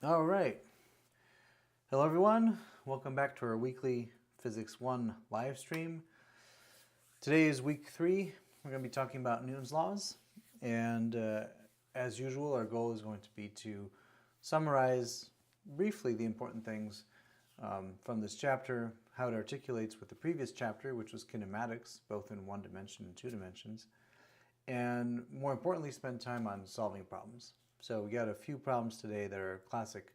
All right. Hello, everyone. Welcome back to our weekly Physics 1 live stream. Today is week 3. We're going to be talking about Newton's laws. And as usual, our goal is going to be to summarize briefly the important things from this chapter, how it articulates with the previous chapter, which was kinematics, both in 1 dimension and 2 dimensions, and more importantly, spend time on solving problems. So we got a few problems today that are classic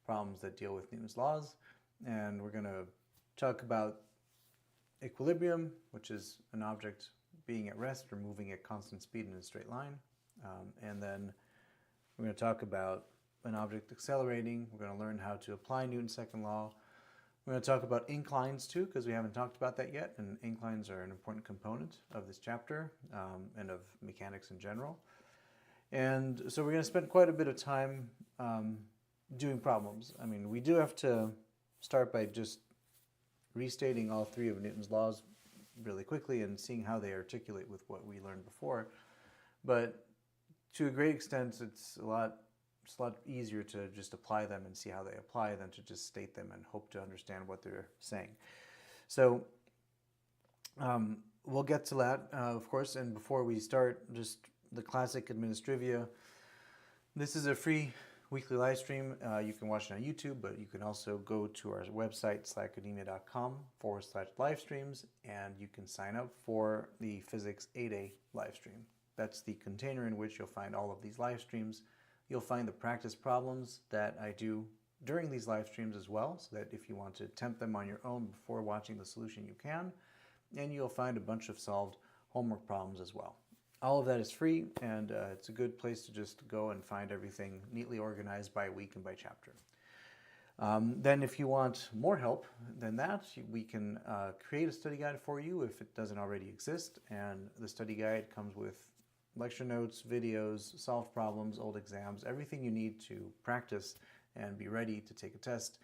problems that deal with Newton's laws, and we're going to talk about equilibrium, which is an object being at rest or moving at constant speed in a straight line, and then we're going to talk about an object accelerating. We're going to learn how to apply Newton's second law. We're going to talk about inclines too, because we haven't talked about that yet, and inclines are an important component of this chapter and of mechanics in general. And so we're going to spend quite a bit of time doing problems. I mean, we do have to start by just restating all 3 of Newton's laws really quickly and seeing how they articulate with what we learned before. But to a great extent, it's a lot easier to just apply them and see how they apply than to just state them and hope to understand what they're saying. So we'll get to that, of course. And before we start, just the classic administrivia. This is a free weekly live stream. You can watch it on YouTube, but you can also go to our website, slacademia.com/livestreams, and you can sign up for the Physics 8A live stream. That's the container in which you'll find all of these live streams. You'll find the practice problems that I do during these live streams as well, so that if you want to attempt them on your own before watching the solution, you can. And you'll find a bunch of solved homework problems as well. All of that is free, and it's a good place to just go and find everything neatly organized by week and by chapter. Then if you want more help than that, we can create a study guide for you if it doesn't already exist. And the study guide comes with lecture notes, videos, solved problems, old exams, everything you need to practice and be ready to take a test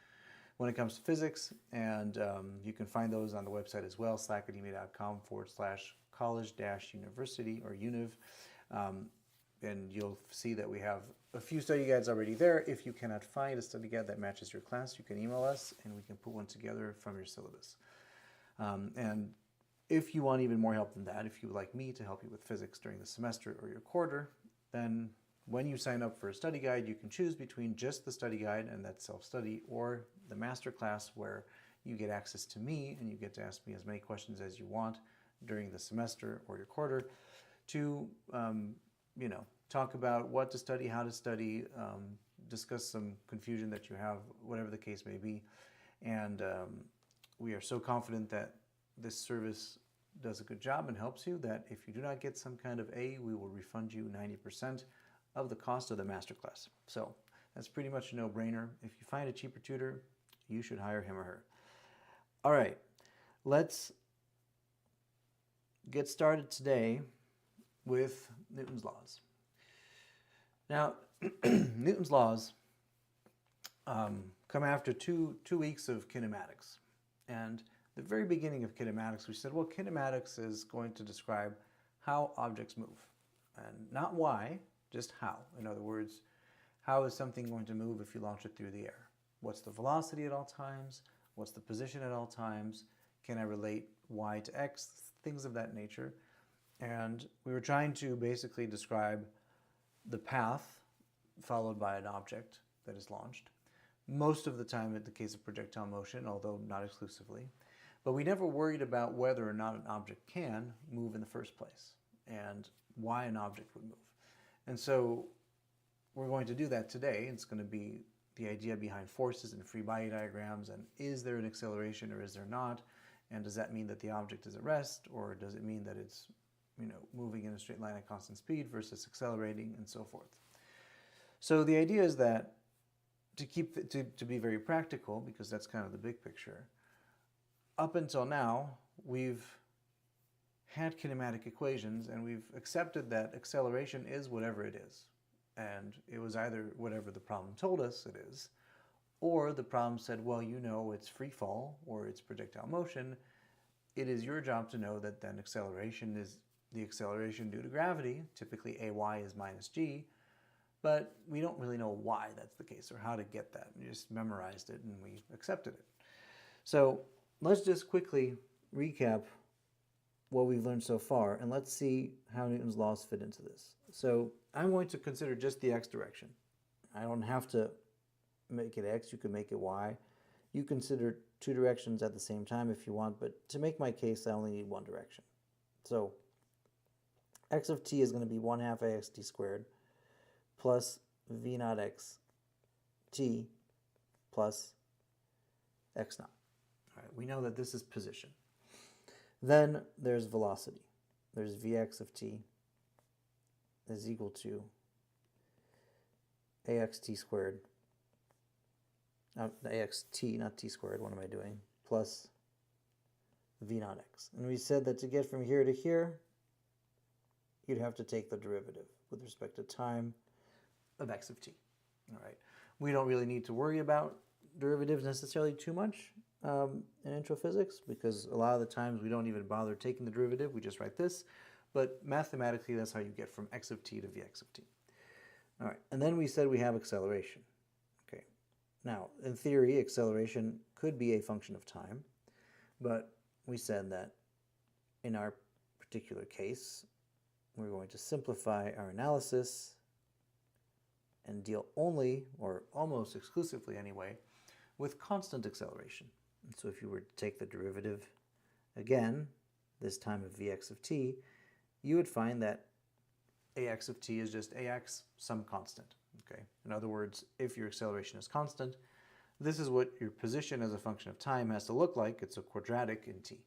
when it comes to physics. And you can find those on the website as well, slacademia.com/college-university or univ. And you'll see that we have a few study guides already there. If you cannot find a study guide that matches your class, you can email us and we can put one together from your syllabus. And if you want even more help than that, if you would like me to help you with physics during the semester or your quarter, then when you sign up for a study guide, you can choose between just the study guide and that self-study, or the Masterclass, where you get access to me and you get to ask me as many questions as you want during the semester or your quarter to, talk about what to study, how to study, discuss some confusion that you have, whatever the case may be. And we are so confident that this service does a good job and helps you that if you do not get some kind of A, we will refund you 90% of the cost of the Masterclass. So that's pretty much a no-brainer. If you find a cheaper tutor, you should hire him or her. All right, let's get started today with Newton's laws. Now, Newton's laws come after two weeks of kinematics. And the very beginning of kinematics, we said, well, kinematics is going to describe how objects move. And not why, just how. In other words, how is something going to move if you launch it through the air? What's the velocity at all times? What's the position at all times? Can I relate y to x? Things of that nature. And we were trying to basically describe the path followed by an object that is launched. Most of the time in the case of projectile motion, although not exclusively. But we never worried about whether or not an object can move in the first place and why an object would move. And so we're going to do that today. It's going to be the idea behind forces and free body diagrams, and is there an acceleration or is there not? And does that mean that the object is at rest, or does it mean that it's moving in a straight line at constant speed versus accelerating, and so forth. So the idea is that to be very practical, because that's kind of the big picture, up until now, we've had kinematic equations and we've accepted that acceleration is whatever it is. And it was either whatever the problem told us it is, or the problem said, well, it's free fall or it's projectile motion. It is your job to know that then acceleration is the acceleration due to gravity, typically ay is minus g, but we don't really know why that's the case or how to get that. We just memorized it and we accepted it. So let's just quickly recap what we've learned so far, and let's see how Newton's laws fit into this. So I'm going to consider just the x direction. I don't have to make it x, you can make it y. You consider two directions at the same time if you want, but to make my case, I only need one direction. So x of t is going to be 1/2 ax t squared plus v naught x t plus x naught. All right, we know that this is position. Then there's velocity. There's vx of t is equal to axt squared, axt, not t squared, what am I doing, plus v naught x. And we said that to get from here to here, you'd have to take the derivative with respect to time of x of t. All right. We don't really need to worry about derivatives necessarily too much in intro physics, because a lot of the times we don't even bother taking the derivative, we just write this. But mathematically, that's how you get from x of t to vx of t. All right, and then we said we have acceleration. Okay, now in theory, acceleration could be a function of time, but we said that in our particular case, we're going to simplify our analysis and deal only, or almost exclusively anyway, with constant acceleration. And so if you were to take the derivative again, this time of vx of t, you would find that ax of t is just ax, some constant. Okay. In other words, if your acceleration is constant, this is what your position as a function of time has to look like. It's a quadratic in t.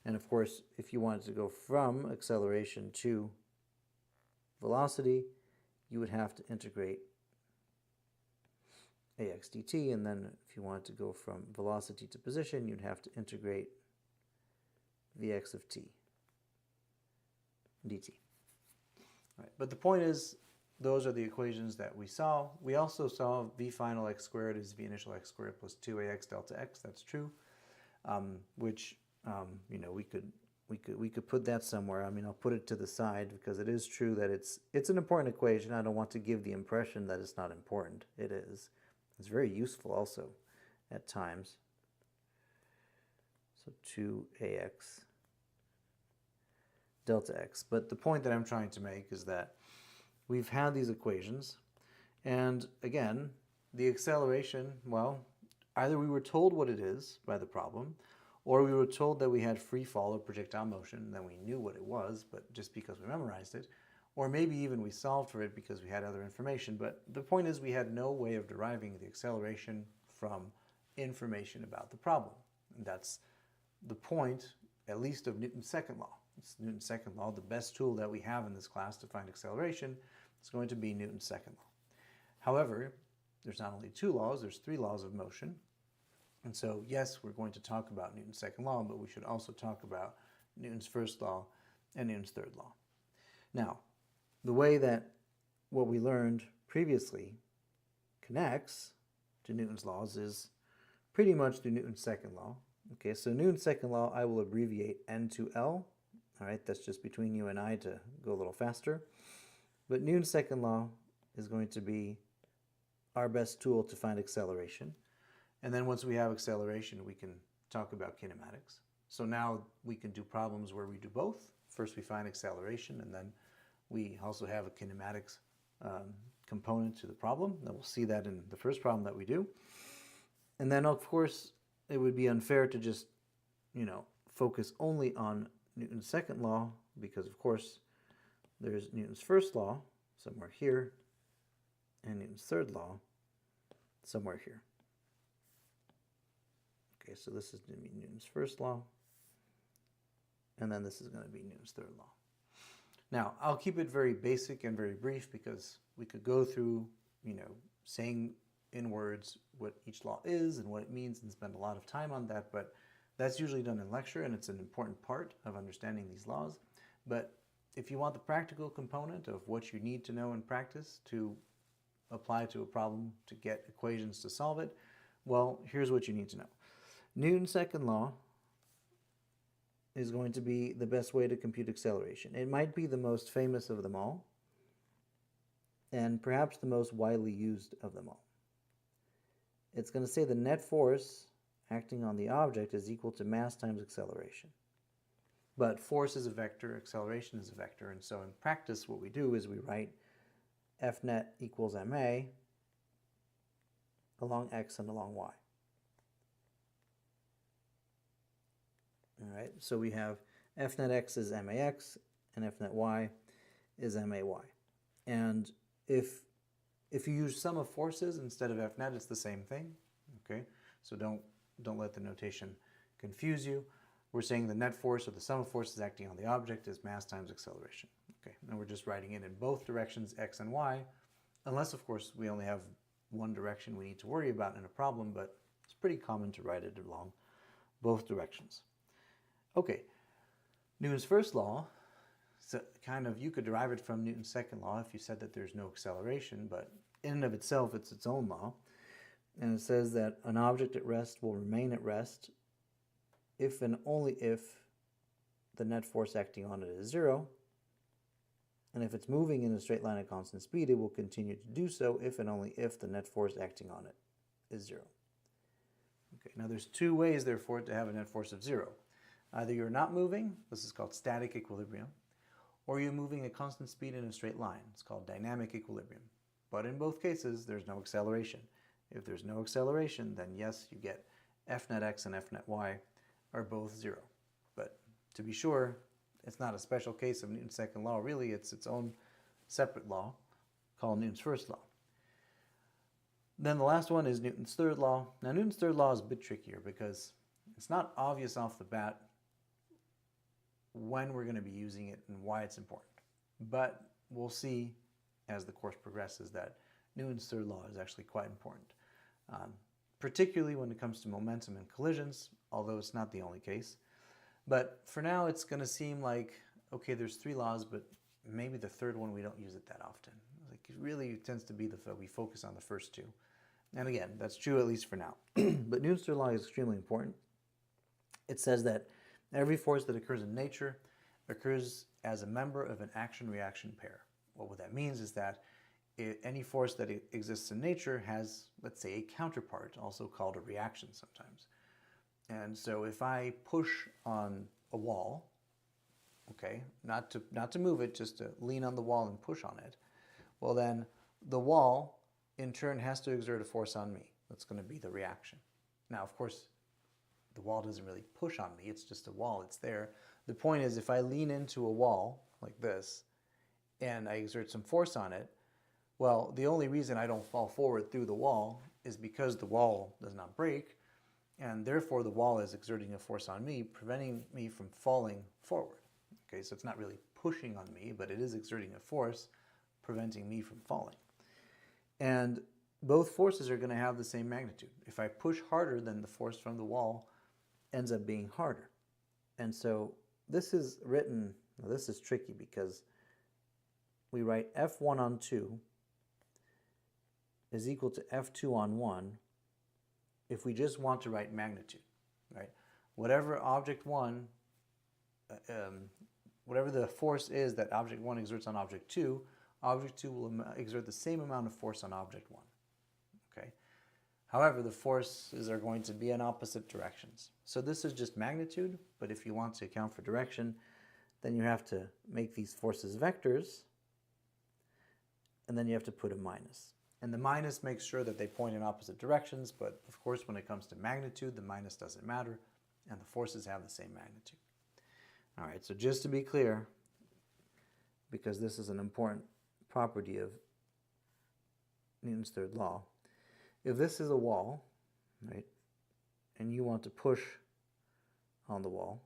And of course, if you wanted to go from acceleration to velocity, you would have to integrate ax dt, and then if you wanted to go from velocity to position, you'd have to integrate vx of t dt. Right. But the point is, those are the equations that we saw. We also saw v final x squared is v initial x squared plus 2ax delta x. That's true, which you know, we could put that somewhere. I mean, I'll put it to the side because it is true that it's an important equation. I don't want to give the impression that it's not important. It is. It's very useful also at times. So 2ax delta x. But the point that I'm trying to make is that we've had these equations, and again, the acceleration, well, either we were told what it is by the problem, or we were told that we had free fall or projectile motion, and then we knew what it was, but just because we memorized it, or maybe even we solved for it because we had other information. But the point is, we had no way of deriving the acceleration from information about the problem. And that's the point, at least, of Newton's second law. It's Newton's second law. The best tool that we have in this class to find acceleration is going to be Newton's second law. However, there's not only two laws, there's three laws of motion. And so, yes, we're going to talk about Newton's second law, but we should also talk about Newton's first law and Newton's third law. Now, the way that what we learned previously connects to Newton's laws is pretty much through Newton's second law. Okay, so Newton's second law, I will abbreviate N to L. All right, that's just between you and I to go a little faster. But Newton's second law is going to be our best tool to find acceleration. And then once we have acceleration, we can talk about kinematics. So now we can do problems where we do both. First we find acceleration, and then we also have a kinematics component to the problem. And we'll see that in the first problem that we do. And then, of course, it would be unfair to just, you know, focus only on Newton's second law, because, of course, there's Newton's first law somewhere here, and Newton's third law somewhere here. Okay, so this is going to be Newton's first law, and then this is going to be Newton's third law. Now, I'll keep it very basic and very brief because we could go through, you know, saying in words what each law is and what it means and spend a lot of time on that, but that's usually done in lecture, and it's an important part of understanding these laws. But if you want the practical component of what you need to know in practice to apply to a problem to get equations to solve it, well, here's what you need to know. Newton's second law is going to be the best way to compute acceleration. It might be the most famous of them all, and perhaps the most widely used of them all. It's going to say the net force acting on the object is equal to mass times acceleration. But force is a vector, acceleration is a vector, and so in practice what we do is we write F net equals ma along x and along y. All right, so we have F net x is max and F net y is may. And if you use sum of forces instead of F net, it's the same thing. Okay, so don't let the notation confuse you. We're saying the net force or the sum of forces acting on the object is mass times acceleration. Okay, and we're just writing it in both directions, x and y, unless of course we only have one direction we need to worry about in a problem, but it's pretty common to write it along both directions. Okay, Newton's first law, so kind of you could derive it from Newton's second law if you said that there's no acceleration, but in and of itself it's its own law. And it says that an object at rest will remain at rest if and only if the net force acting on it is 0. And if it's moving in a straight line at constant speed, it will continue to do so if and only if the net force acting on it is 0. Okay, now there's two ways, therefore, to have a net force of 0. Either you're not moving, this is called static equilibrium, or you're moving at constant speed in a straight line. It's called dynamic equilibrium. But in both cases, there's no acceleration. If there's no acceleration, then yes, you get F net x and F net y are both 0. But to be sure, it's not a special case of Newton's second law. Really, it's its own separate law called Newton's first law. Then the last one is Newton's third law. Now, Newton's third law is a bit trickier because it's not obvious off the bat when we're going to be using it and why it's important. But we'll see as the course progresses that Newton's third law is actually quite important, particularly when it comes to momentum and collisions, although it's not the only case. But for now, it's going to seem like, okay, there's 3 laws, but maybe the third one we don't use it that often. Like, it really tends to be we focus on the first 2. And again, that's true at least for now. But Newton's third law is extremely important. It says that every force that occurs in nature occurs as a member of an action-reaction pair. Well, what that means is that any force that exists in nature has, let's say, a counterpart, also called a reaction sometimes. And so if I push on a wall, okay, not to move it, just to lean on the wall and push on it, well then the wall in turn has to exert a force on me. That's going to be the reaction. Now, of course, the wall doesn't really push on me, it's just a wall, it's there. The point is, if I lean into a wall like this and I exert some force on it, well, the only reason I don't fall forward through the wall is because the wall does not break, and therefore the wall is exerting a force on me, preventing me from falling forward. Okay, so it's not really pushing on me, but it is exerting a force, preventing me from falling. And both forces are going to have the same magnitude. If I push harder, then the force from the wall ends up being harder. And so this is written, now this is tricky because we write F1 on 2 is equal to F2 on 1 if we just want to write magnitude, right? Whatever object 1, whatever the force is that object 1 exerts on object 2 will exert the same amount of force on object 1, okay? However, the forces are going to be in opposite directions. So this is just magnitude, but if you want to account for direction, then you have to make these forces vectors, and then you have to put a minus. And the minus makes sure that they point in opposite directions, but of course when it comes to magnitude, the minus doesn't matter, and the forces have the same magnitude. All right, so just to be clear, because this is an important property of Newton's third law, if this is a wall, right, and you want to push on the wall,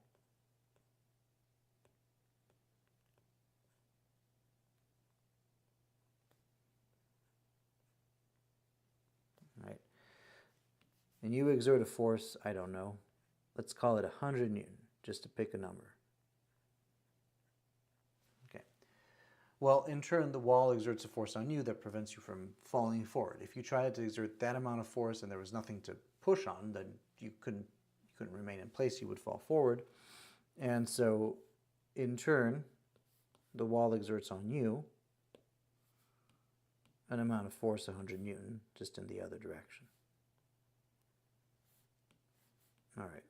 right, and you exert a force, I don't know, let's call it 100 Newton, just to pick a number. Okay. Well, in turn, the wall exerts a force on you that prevents you from falling forward. If you tried to exert that amount of force and there was nothing to push on, then you couldn't remain in place, you would fall forward. And so, in turn, the wall exerts on you an amount of force 100 Newton, just in the other direction. All right.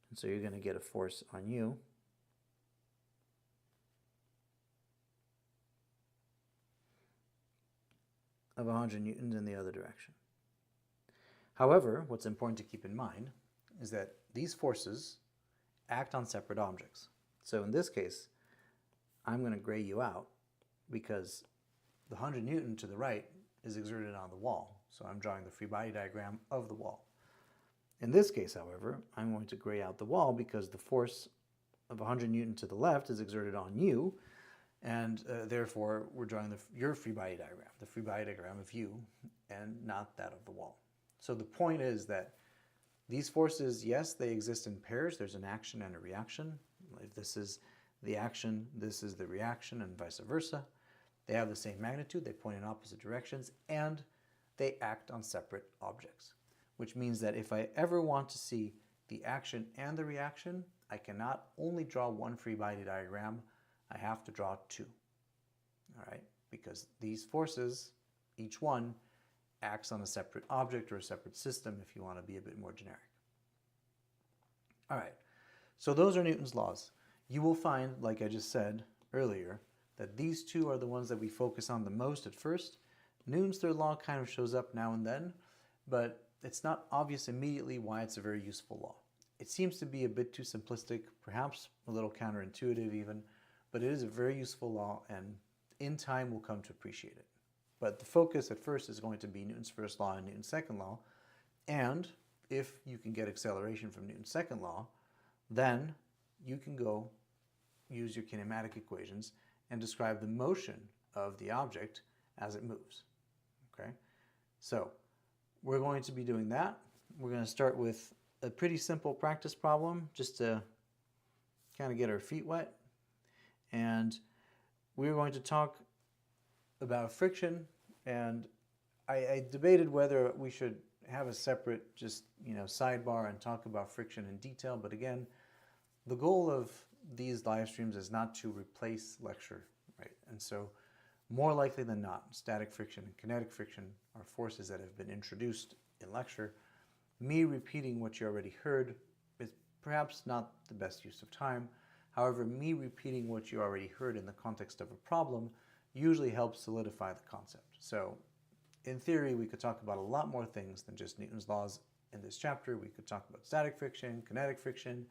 And so you're going to get a force on you of 100 newtons in the other direction. However, what's important to keep in mind is that these forces act on separate objects. So in this case, I'm going to gray you out because the 100 Newton to the right is exerted on the wall. So I'm drawing the free body diagram of the wall. In this case, however, I'm going to gray out the wall because the force of 100 Newton to the left is exerted on you, and therefore we're drawing your free body diagram, the free body diagram of you, and not that of the wall. So the point is that these forces, yes, they exist in pairs. There's an action and a reaction. If this is the action, this is the reaction, and vice versa. They have the same magnitude, they point in opposite directions, and they act on separate objects, which means that if I ever want to see the action and the reaction, I cannot only draw one free body diagram, I have to draw two, all right? Because these forces, each one, acts on a separate object or a separate system if you want to be a bit more generic. All right, so those are Newton's laws. You will find, like I just said earlier, that these two are the ones that we focus on the most at first. Newton's third law kind of shows up now and then, but it's not obvious immediately why it's a very useful law. It seems to be a bit too simplistic, perhaps a little counterintuitive even, but it is a very useful law, and in time we'll come to appreciate it. But the focus at first is going to be Newton's first law and Newton's second law, and if you can get acceleration from Newton's second law, then you can go use your kinematic equations and describe the motion of the object as it moves. Okay, so we're going to be doing that. We're going to start with a pretty simple practice problem just to kind of get our feet wet. And we're going to talk about friction, and I debated whether we should have a separate just sidebar and talk about friction in detail, but again, the goal of these live streams is not to replace lecture, right? And so more likely than not, static friction and kinetic friction are forces that have been introduced in lecture. Me repeating what you already heard is perhaps not the best use of time. However, me repeating what you already heard in the context of a problem usually helps solidify the concept. So in theory, we could talk about a lot more things than just Newton's laws in this chapter. We could talk about static friction, kinetic friction,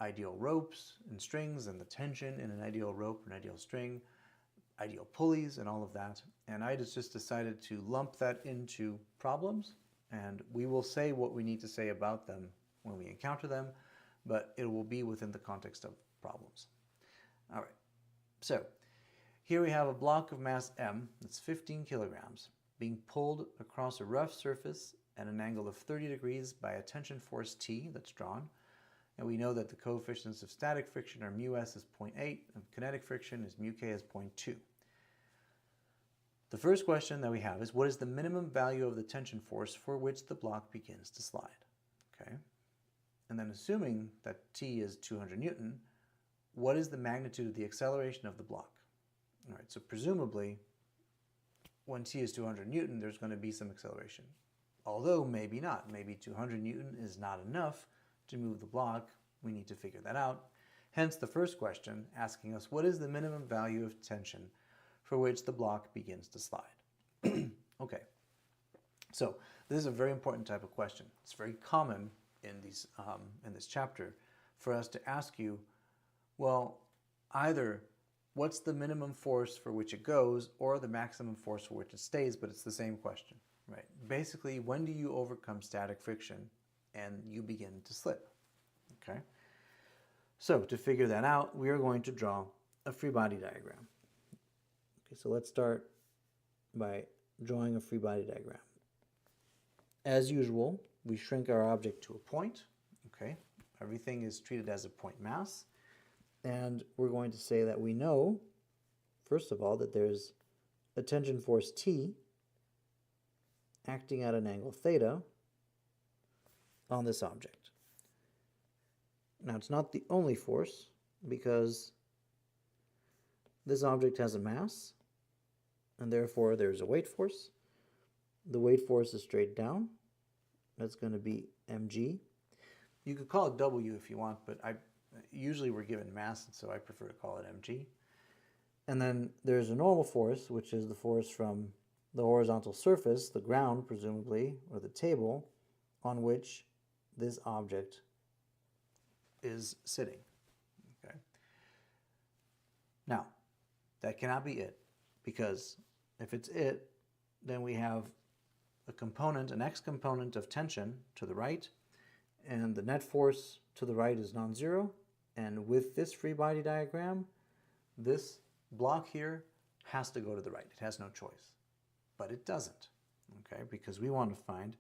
ideal ropes and strings and the tension in an ideal rope or an ideal string, ideal pulleys and all of that. And I just decided to lump that into problems, and we will say what we need to say about them when we encounter them, but it will be within the context of problems. All right, so here we have a block of mass m that's 15 kilograms being pulled across a rough surface at an angle of 30 degrees by a tension force T that's drawn. And we know that the coefficients of static friction are μs is 0.8 and kinetic friction is μk is 0.2. The first question that we have is, what is the minimum value of the tension force for which the block begins to slide? Okay. And then assuming that T is 200 Newton, what is the magnitude of the acceleration of the block? All right, so presumably when T is 200 Newton, there's going to be some acceleration. Although maybe not. Maybe 200 Newton is not enough to move the block. We need to figure that out. Hence the first question asking us, what is the minimum value of tension for which the block begins to slide? Okay, so this is a very important type of question. It's very common in this chapter for us to ask you, well, either what's the minimum force for which it goes or the maximum force for which it stays, but it's the same question, right? Basically, when do you overcome static friction and you begin to slip? Okay, so to figure that out, we are going to draw a free body diagram. Okay, so let's start by drawing a free body diagram. As usual, we shrink our object to a point. Okay, everything is treated as a point mass, and we're going to say that we know, first of all, that there's a tension force T acting at an angle theta on this object. Now, it's not the only force, because this object has a mass, and therefore there's a weight force. The weight force is straight down. That's going to be mg. You could call it W if you want, but usually we're given mass, so I prefer to call it mg. And then there's a normal force, which is the force from the horizontal surface, the ground presumably, or the table, on which this object is sitting. Okay. Now, that cannot be it, because if it's it, then we have a component, an x component of tension to the right, and the net force to the right is non-zero. And with this free body diagram, this block here has to go to the right. It has no choice. But it doesn't, okay, because we want to find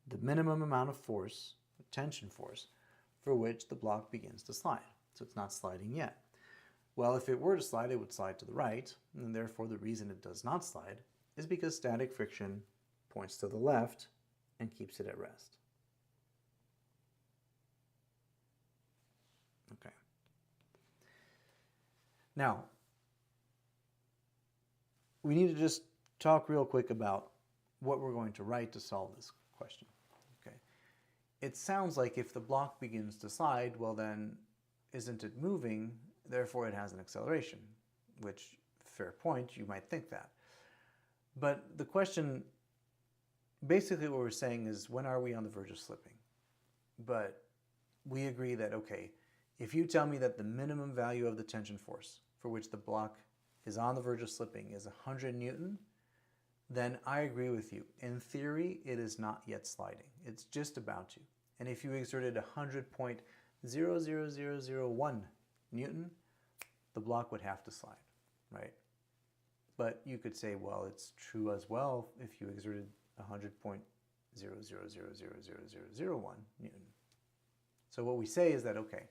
the minimum amount of force, tension force, for which the block begins to slide. So it's not sliding yet. Well, if it were to slide, it would slide to the right, and therefore the reason it does not slide is because static friction points to the left and keeps it at rest. Okay. Now, we need to just talk real quick about what we're going to write to solve this question. Okay. It sounds like if the block begins to slide, well then, isn't it moving? Therefore it has an acceleration, which, fair point, you might think that. But the question, basically what we're saying is, when are we on the verge of slipping? But we agree that, okay, if you tell me that the minimum value of the tension force for which the block is on the verge of slipping is 100 Newton, then I agree with you. In theory, it is not yet sliding. It's just about to. And if you exerted 100.00001 Newton, the block would have to slide, right? But you could say, well, it's true as well if you exerted 100.0000001 Newton. So what we say is that, okay,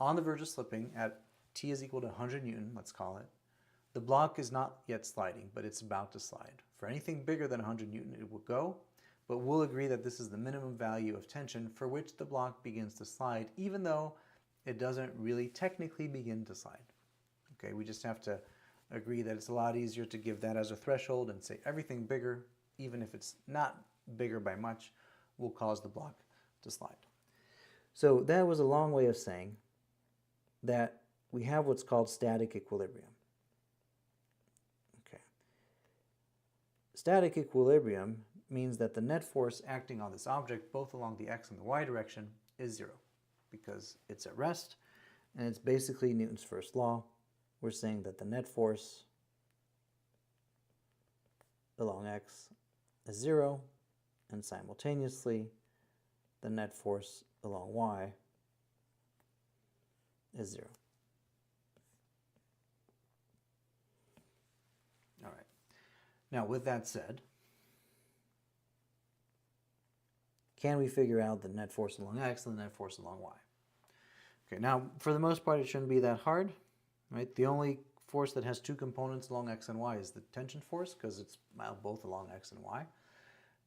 on the verge of slipping at t is equal to 100 Newton, let's call it, the block is not yet sliding, but it's about to slide. For anything bigger than 100 Newton, it will go, but we'll agree that this is the minimum value of tension for which the block begins to slide, even though it doesn't really technically begin to slide. Okay, we just have to agree that it's a lot easier to give that as a threshold and say everything bigger, even if it's not bigger by much, will cause the block to slide. So that was a long way of saying that we have what's called static equilibrium. Okay. Static equilibrium means that the net force acting on this object, both along the x and the y direction, is zero, because it's at rest, and it's basically Newton's first law. We're saying that the net force along x is zero, and simultaneously the net force along y is zero. All right. Now, with that said, can we figure out the net force along x and the net force along y? Okay, now, for the most part, it shouldn't be that hard, right? The only force that has two components along x and y is the tension force, because it's both along x and y.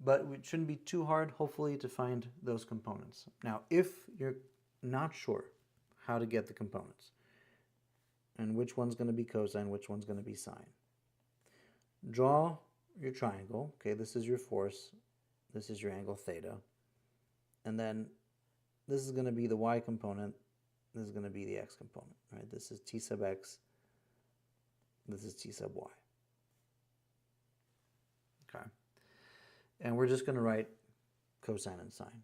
But it shouldn't be too hard, hopefully, to find those components. Now, if you're not sure how to get the components, and which one's going to be cosine, which one's going to be sine, draw your triangle. Okay, this is your force, this is your angle theta, and then this is going to be the y component, this is going to be the x component, right? This is t sub x, this is t sub y. Okay. And we're just going to write cosine and sine.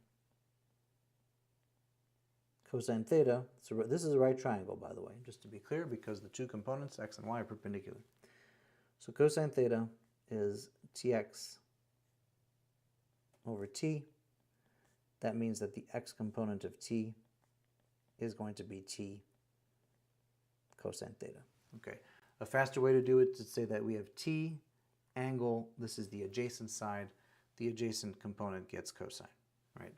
Cosine theta, so this is a right triangle, by the way, just to be clear, because the two components, x and y, are perpendicular. So cosine theta is tx over t. That means that the x component of t is going to be t cosine theta. Okay. A faster way to do it is to say that we have t angle, this is the adjacent side, the adjacent component gets cosine, right?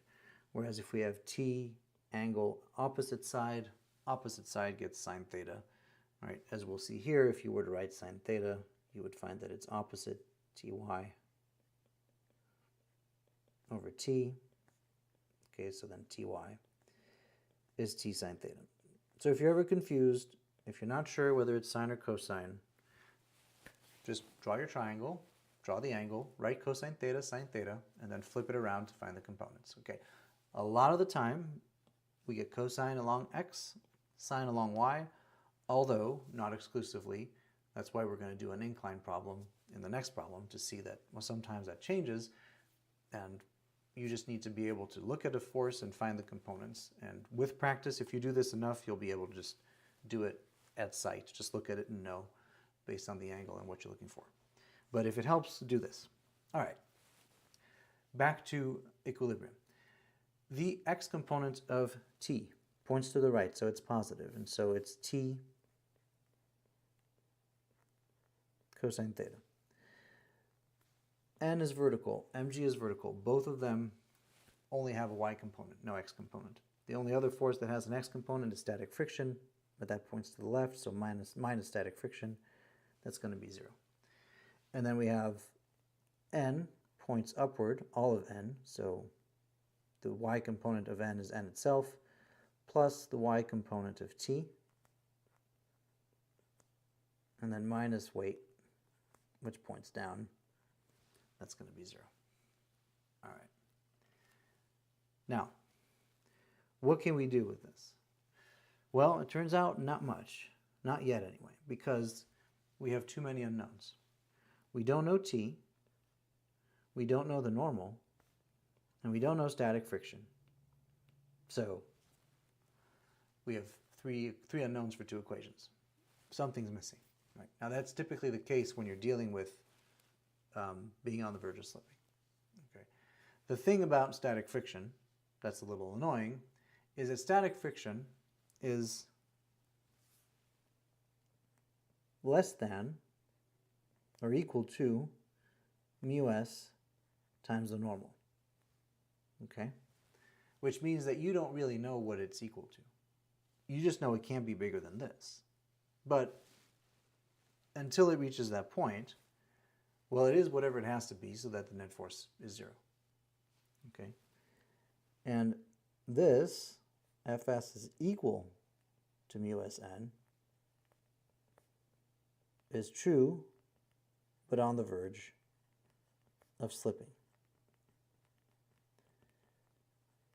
Whereas if we have t angle opposite side gets sine theta, right? As we'll see here, if you were to write sine theta, you would find that it's opposite ty over t. Okay, so then ty is t sine theta. So if you're ever confused, if you're not sure whether it's sine or cosine, just draw your triangle, draw the angle, write cosine theta, sine theta, and then flip it around to find the components. Okay. A lot of the time, we get cosine along x, sine along y, although not exclusively. That's why we're going to do an incline problem in the next problem to see that, well, sometimes that changes, and you just need to be able to look at a force and find the components. And with practice, if you do this enough, you'll be able to just do it at sight. Just look at it and know based on the angle and what you're looking for. But if it helps, do this. All right, back to equilibrium. The x component of t points to the right, so it's positive, and so it's t cosine theta. N is vertical, mg is vertical. Both of them only have a y component, no x component. The only other force that has an x component is static friction, but that points to the left, so minus static friction, that's going to be 0. And then we have n points upward, all of n, so the y component of n is n itself, plus the y component of t, and then minus weight, which points down. That's going to be 0. All right. Now, what can we do with this? Well, it turns out not much. Not yet anyway, because we have too many unknowns. We don't know t, we don't know the normal, and we don't know static friction. So we have three unknowns for 2 equations. Something's missing. Right? Now that's typically the case when you're dealing with being on the verge of slipping. Okay. The thing about static friction that's a little annoying is that static friction is less than or equal to mu s times the normal. Okay? Which means that you don't really know what it's equal to. You just know it can't be bigger than this. But until it reaches that point, well, it is whatever it has to be so that the net force is 0. Okay? And this, Fs is equal to mu Sn, is true, but on the verge of slipping.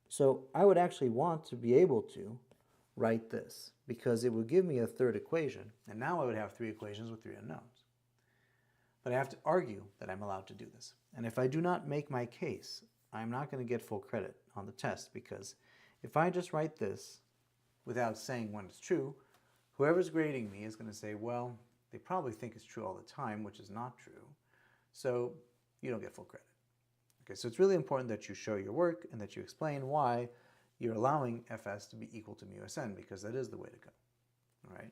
So I would actually want to be able to write this, because it would give me a third equation, and now I would have 3 equations with 3 unknowns. But I have to argue that I'm allowed to do this. And if I do not make my case, I'm not going to get full credit on the test, because if I just write this without saying when it's true, whoever's grading me is going to say, well, they probably think it's true all the time, which is not true, so you don't get full credit. Okay, so it's really important that you show your work and that you explain why you're allowing Fs to be equal to mu Sn, because that is the way to go. All right.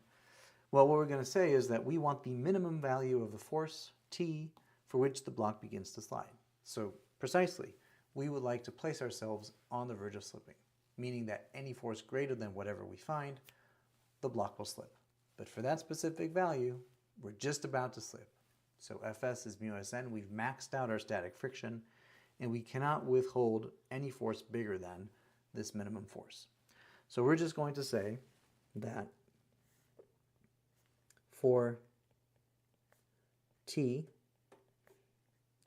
Well, what we're going to say is that we want the minimum value of the force, T, for which the block begins to slide. So precisely, we would like to place ourselves on the verge of slipping, meaning that any force greater than whatever we find, the block will slip. But for that specific value, we're just about to slip. So Fs is mu Sn, we've maxed out our static friction, and we cannot withhold any force bigger than this minimum force. So we're just going to say that for t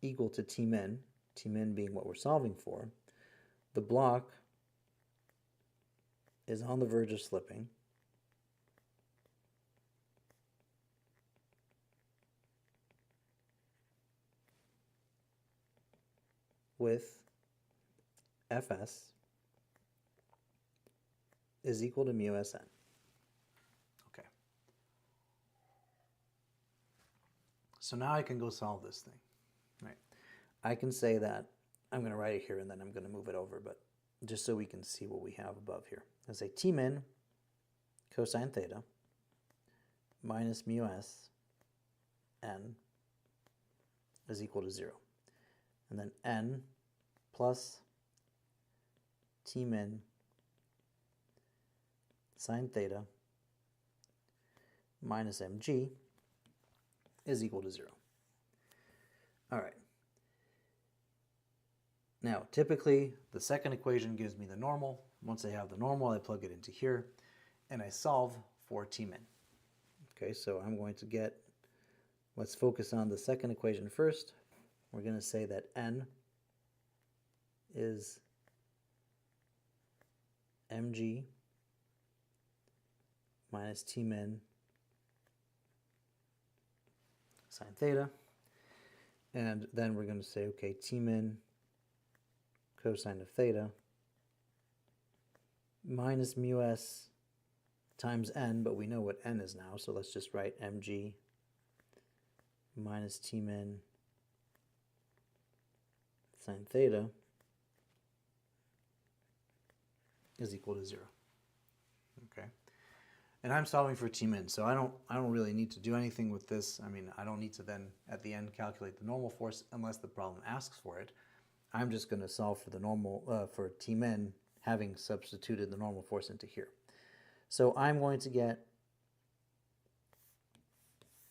equal to t min being what we're solving for, the block is on the verge of slipping with Fs is equal to mu Sn. Okay. So now I can go solve this thing. Right. I can say that I'm going to write it here and then I'm going to move it over, but just so we can see what we have above here. I'll say T min cosine theta minus mu s n is equal to 0. And then n plus T min sine theta minus mg is equal to 0. All right. Now, typically, the second equation gives me the normal. Once I have the normal, I plug it into here, and I solve for T min. Okay, so I'm going to get Let's focus on the second equation first. We're going to say that n is mg minus Tmin sine theta. And then we're going to say, okay, Tmin cosine of theta minus mu s times n, but we know what n is now, so let's just write mg minus Tmin sine theta is equal to 0. Okay. And I'm solving for Tmin, so I don't really need to do anything with this. I mean, I don't need to then at the end calculate the normal force unless the problem asks for it. I'm just going to solve for the normal for Tmin, having substituted the normal force into here. So I'm going to get,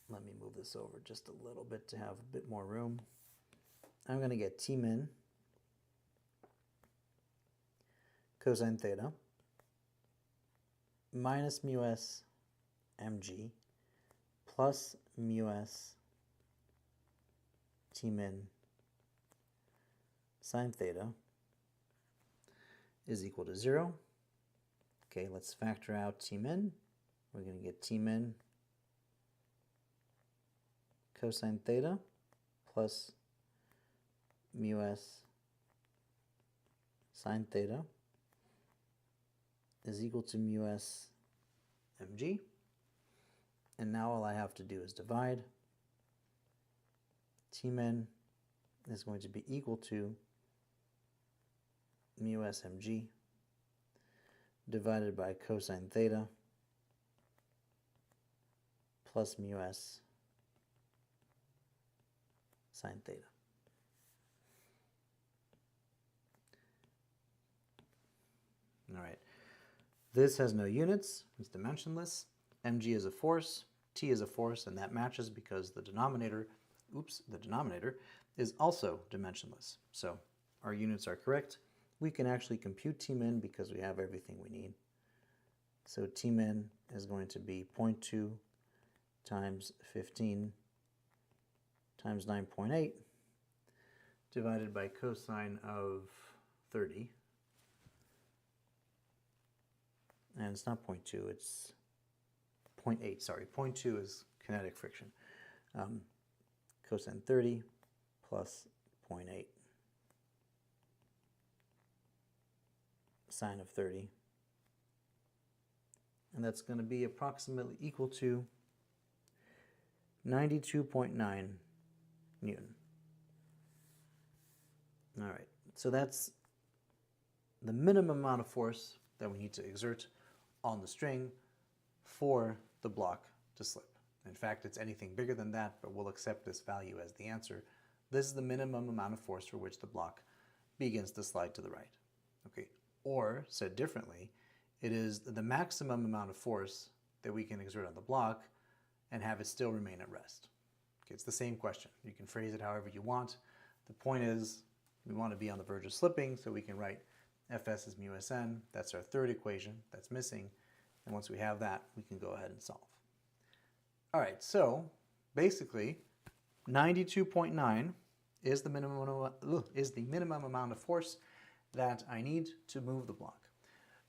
let me move this over just a little bit to have a bit more room. I'm going to get Tmin cosine theta minus mu s mg plus mu s Tmin sine theta is equal to 0. Okay, let's factor out Tmin. We're going to get Tmin cosine theta plus mu s sine theta is equal to mu s mg. And now all I have to do is divide. Tmin is going to be equal to mu s mg divided by cosine theta plus mu s sine theta. All right. This has no units, it's dimensionless. Mg is a force, T is a force, and that matches because the denominator is also dimensionless. So our units are correct. We can actually compute Tmin because we have everything we need. So Tmin is going to be 0.2 times 15 times 9.8 divided by cosine of 30. And it's not 0.2, it's 0.8, sorry. 0.2 is kinetic friction. Cosine 30 plus 0.8 sine of 30. And that's going to be approximately equal to 92.9 Newton. All right, so that's the minimum amount of force that we need to exert on the string for the block to slip. In fact, it's anything bigger than that, but we'll accept this value as the answer. This is the minimum amount of force for which the block begins to slide to the right. Okay, or said differently, it is the maximum amount of force that we can exert on the block and have it still remain at rest. Okay, it's the same question. You can phrase it however you want. The point is we want to be on the verge of slipping, so we can write Fs is mu Sn. That's our third equation that's missing. And once we have that, we can go ahead and solve. All right, so basically 92.9 is the minimum amount of force that I need to move the block.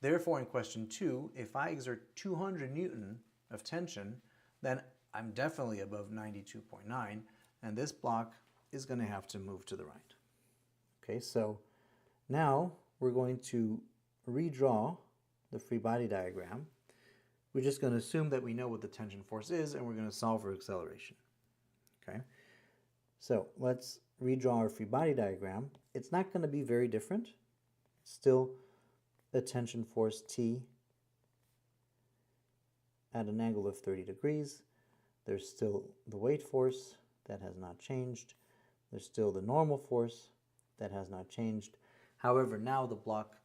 Therefore, in question 2, if I exert 200 Newton of tension, then I'm definitely above 92.9, and this block is going to have to move to the right. Okay, so now we're going to redraw the free body diagram. We're just going to assume that we know what the tension force is, and we're going to solve for acceleration. Okay, so let's redraw our free body diagram. It's not going to be very different. It's still a tension force T at an angle of 30 degrees. There's still the weight force that has not changed. There's still the normal force that has not changed. However, now the block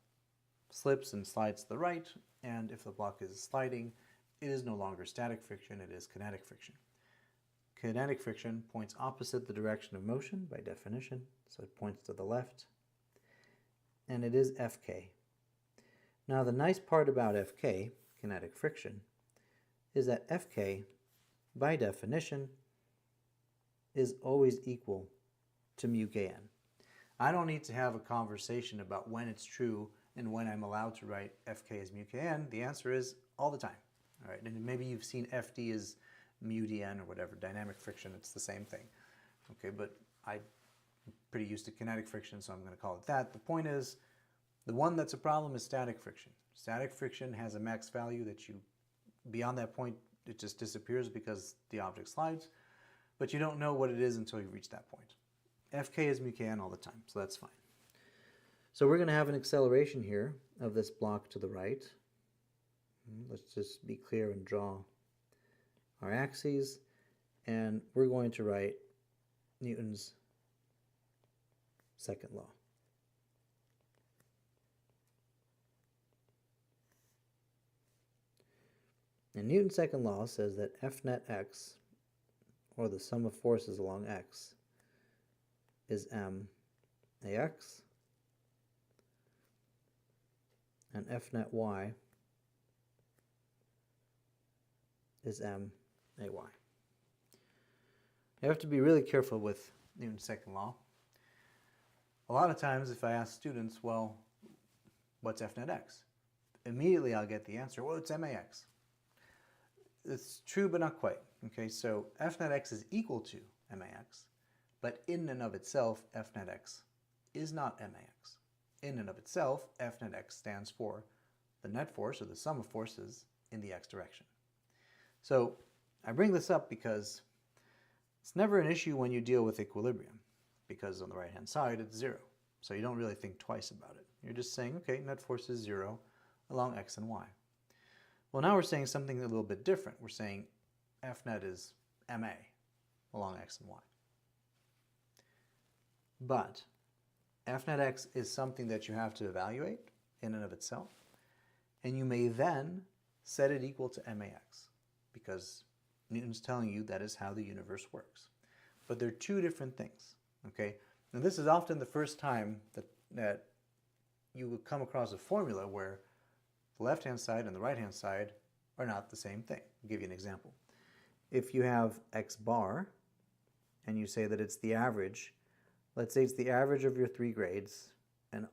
slips and slides to the right, and if the block is sliding, it is no longer static friction, it is kinetic friction. Kinetic friction points opposite the direction of motion by definition, so it points to the left, and it is Fk. Now the nice part about Fk, kinetic friction, is that Fk, by definition, is always equal to mu kn. I don't need to have a conversation about when it's true and when I'm allowed to write Fk as mu kn. The answer is all the time. All right, and maybe you've seen Fd as mu dn or whatever, dynamic friction, it's the same thing. Okay, but I'm pretty used to kinetic friction, so I'm going to call it that. The point is, the one that's a problem is static friction. Static friction has a max value that you, beyond that point, it just disappears because the object slides, but you don't know what it is until you reach that point. Fk is mu kn all the time, so that's fine. So we're going to have an acceleration here of this block to the right. Let's just be clear and draw our axes, and we're going to write Newton's second law. And Newton's second law says that F net x, or the sum of forces along x, is m ax, and F net y is m ay. You have to be really careful with Newton's second law. A lot of times if I ask students, well, what's F net x? Immediately I'll get the answer, well, it's max. It's true, but not quite. Okay, so F net x is equal to max, but in and of itself, F net x is not max. In and of itself, F net x stands for the net force, or the sum of forces, in the x direction. So I bring this up because it's never an issue when you deal with equilibrium, because on the right-hand side, it's 0. So you don't really think twice about it. You're just saying, okay, net force is 0 along x and y. Well, now we're saying something a little bit different. We're saying F net is ma along x and y. But F net x is something that you have to evaluate in and of itself, and you may then set it equal to max, because Newton's telling you that is how the universe works. But they're two different things, okay? And this is often the first time that you would come across a formula where the left-hand side and the right-hand side are not the same thing. I'll give you an example. If you have x bar, and you say that it's the average, let's say it's the average of your 3 grades, and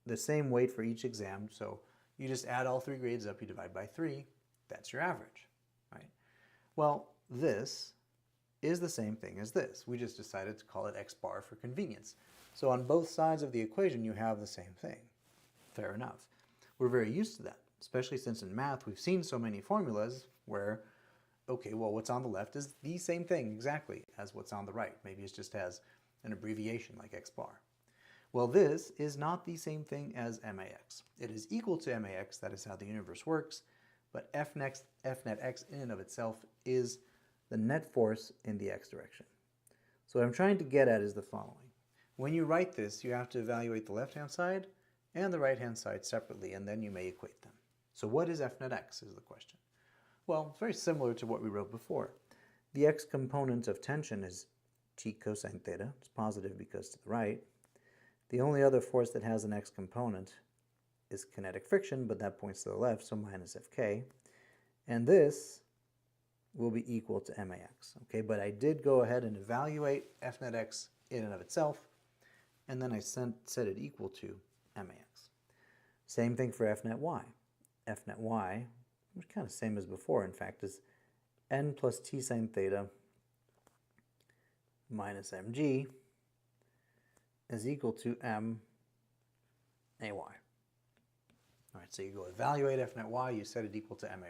the same weight for each exam, so you just add all 3 grades up, you divide by 3, that's your average, right? Well, this is the same thing as this. We just decided to call it x bar for convenience. So on both sides of the equation, you have the same thing. Fair enough. We're very used to that, especially since in math we've seen so many formulas where, okay, well, what's on the left is the same thing exactly as what's on the right. Maybe it just has an abbreviation like x bar. Well, this is not the same thing as max. It is equal to max, that is how the universe works, but F net x in and of itself is the net force in the x direction. So what I'm trying to get at is the following. When you write this, you have to evaluate the left-hand side and the right-hand side separately, and then you may equate them. So what is F net x is the question. Well, it's very similar to what we wrote before. The x component of tension is t cosine theta. It's positive because to the right. The only other force that has an x component is kinetic friction, but that points to the left, so minus Fk. And this will be equal to max. Okay, but I did go ahead and evaluate F net x in and of itself, and then I set it equal to max. Same thing for F net y. F net y, which is kind of same as before, in fact, is n plus t sine theta minus mg is equal to m ay. All right, so you go evaluate F net y, you set it equal to may.